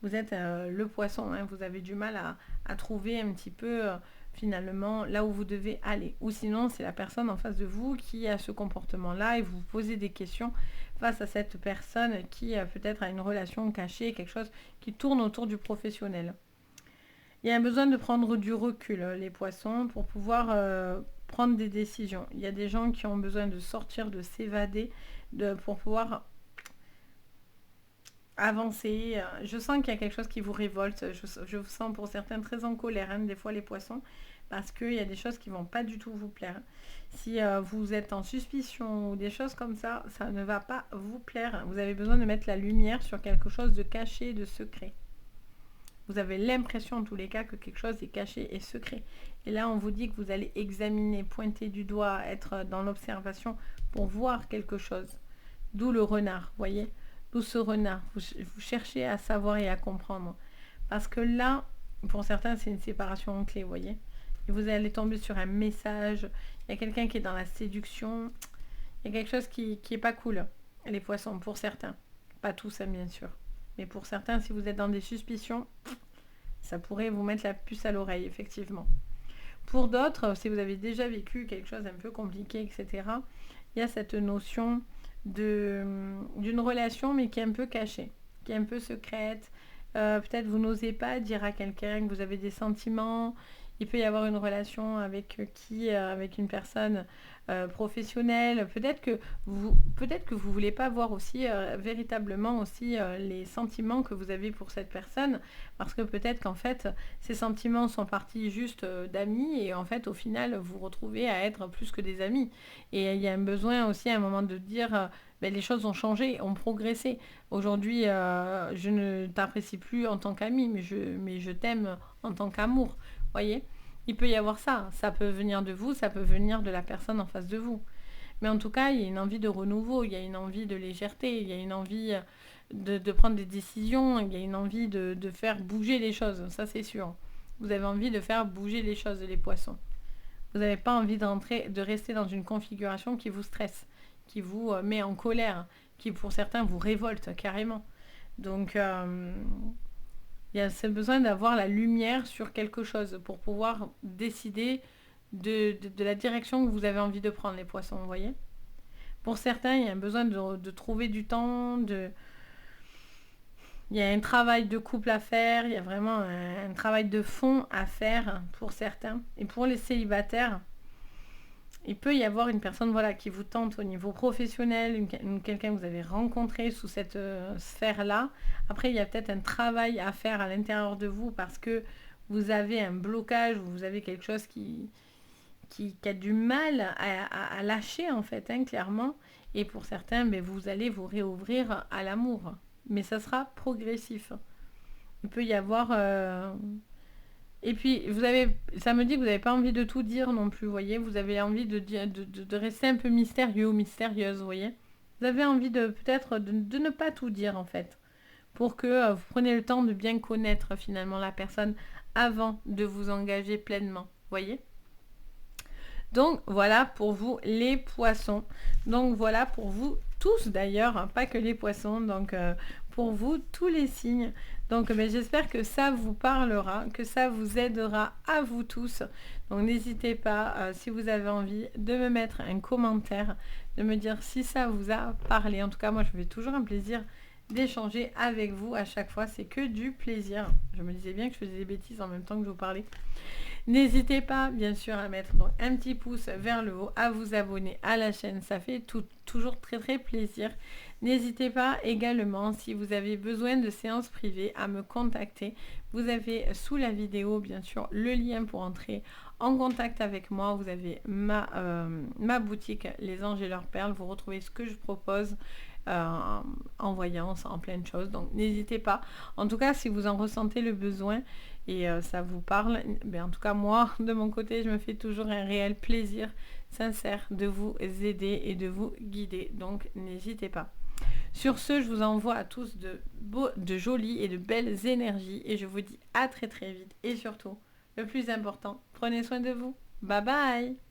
Vous êtes le poisson, hein, vous avez du mal à trouver un petit peu finalement là où vous devez aller. Ou sinon, c'est la personne en face de vous qui a ce comportement-là et vous posez des questions face à cette personne qui peut-être a une relation cachée, quelque chose qui tourne autour du professionnel. Il y a un besoin de prendre du recul, les poissons, pour pouvoir prendre des décisions. Il y a des gens qui ont besoin de sortir, de s'évader, pour pouvoir avancer. Je sens qu'il y a quelque chose qui vous révolte. Je vous sens pour certains très en colère, hein, des fois les poissons, parce qu'il y a des choses qui ne vont pas du tout vous plaire. Si vous êtes en suspicion ou des choses comme ça, ça ne va pas vous plaire. Vous avez besoin de mettre la lumière sur quelque chose de caché, de secret. Vous avez l'impression en tous les cas que quelque chose est caché et secret. Et là, on vous dit que vous allez examiner, pointer du doigt, être dans l'observation pour voir quelque chose. D'où le renard, voyez? D'où ce renard. Vous cherchez à savoir et à comprendre. Parce que là, pour certains, c'est une séparation clé, vous voyez. Et vous allez tomber sur un message. Il y a quelqu'un qui est dans la séduction. Il y a quelque chose qui est pas cool, les poissons, pour certains. Pas tous, hein, bien sûr. Mais pour certains, si vous êtes dans des suspicions, ça pourrait vous mettre la puce à l'oreille, effectivement. Pour d'autres, si vous avez déjà vécu quelque chose un peu compliqué, etc., il y a cette notion d'une relation, mais qui est un peu cachée, qui est un peu secrète. Peut-être vous n'osez pas dire à quelqu'un que vous avez des sentiments. Il peut y avoir une relation avec une personne professionnelle. Peut-être que vous voulez pas voir aussi véritablement aussi les sentiments que vous avez pour cette personne, parce que peut-être qu'en fait ces sentiments sont partis juste d'amis et en fait au final vous vous retrouvez à être plus que des amis. Et il y a un besoin aussi à un moment de dire ben, les choses ont changé, ont progressé. Aujourd'hui, je ne t'apprécie plus en tant qu'ami, mais je t'aime en tant qu'amour. Voyez, il peut y avoir ça. Ça peut venir de vous, ça peut venir de la personne en face de vous. Mais en tout cas, il y a une envie de renouveau, il y a une envie de légèreté, il y a une envie de prendre des décisions, il y a une envie de faire bouger les choses, ça c'est sûr. Vous avez envie de faire bouger les choses, les poissons. Vous n'avez pas envie de rester dans une configuration qui vous stresse, qui vous met en colère, qui pour certains vous révolte carrément. Donc, il y a ce besoin d'avoir la lumière sur quelque chose pour pouvoir décider de la direction que vous avez envie de prendre, les poissons, vous voyez. Pour certains, il y a un besoin de trouver du temps, il y a un travail de couple à faire, il y a vraiment un travail de fond à faire pour certains. Et pour les célibataires, il peut y avoir une personne voilà, qui vous tente au niveau professionnel, quelqu'un que vous avez rencontré sous cette sphère-là. Après, il y a peut-être un travail à faire à l'intérieur de vous parce que vous avez un blocage ou vous avez quelque chose qui a du mal à lâcher, en fait, hein, clairement. Et pour certains, ben, vous allez vous réouvrir à l'amour. Mais ça sera progressif. Il peut y avoir... Et puis, ça me dit que vous n'avez pas envie de tout dire non plus, vous voyez. Vous avez envie de rester un peu mystérieux ou mystérieuse, vous voyez. Vous avez envie peut-être de ne pas tout dire, en fait. Pour que vous preniez le temps de bien connaître, finalement, la personne avant de vous engager pleinement, vous voyez. Donc, voilà pour vous, les poissons. Donc, voilà pour vous tous, d'ailleurs, hein, pas que les poissons. Donc, pour vous, tous les signes. Donc j'espère que ça vous parlera, que ça vous aidera à vous tous. Donc n'hésitez pas, si vous avez envie, de me mettre un commentaire, de me dire si ça vous a parlé. En tout cas, moi, je me fais toujours un plaisir d'échanger avec vous à chaque fois. C'est que du plaisir. Je me disais bien que je faisais des bêtises en même temps que je vous parlais. N'hésitez pas, bien sûr, à mettre donc, un petit pouce vers le haut, à vous abonner à la chaîne. Ça fait toujours très, très plaisir. N'hésitez pas également, si vous avez besoin de séances privées, à me contacter. Vous avez sous la vidéo, bien sûr, le lien pour entrer en contact avec moi. Vous avez ma boutique, Les Anges et leurs Perles. Vous retrouvez ce que je propose en voyance, en plein de choses. Donc, n'hésitez pas. En tout cas, si vous en ressentez le besoin et ça vous parle, en tout cas, moi, de mon côté, je me fais toujours un réel plaisir sincère de vous aider et de vous guider. Donc, n'hésitez pas. Sur ce, je vous envoie à tous de jolies et de belles énergies et je vous dis à très très vite. Et surtout, le plus important, prenez soin de vous. Bye bye!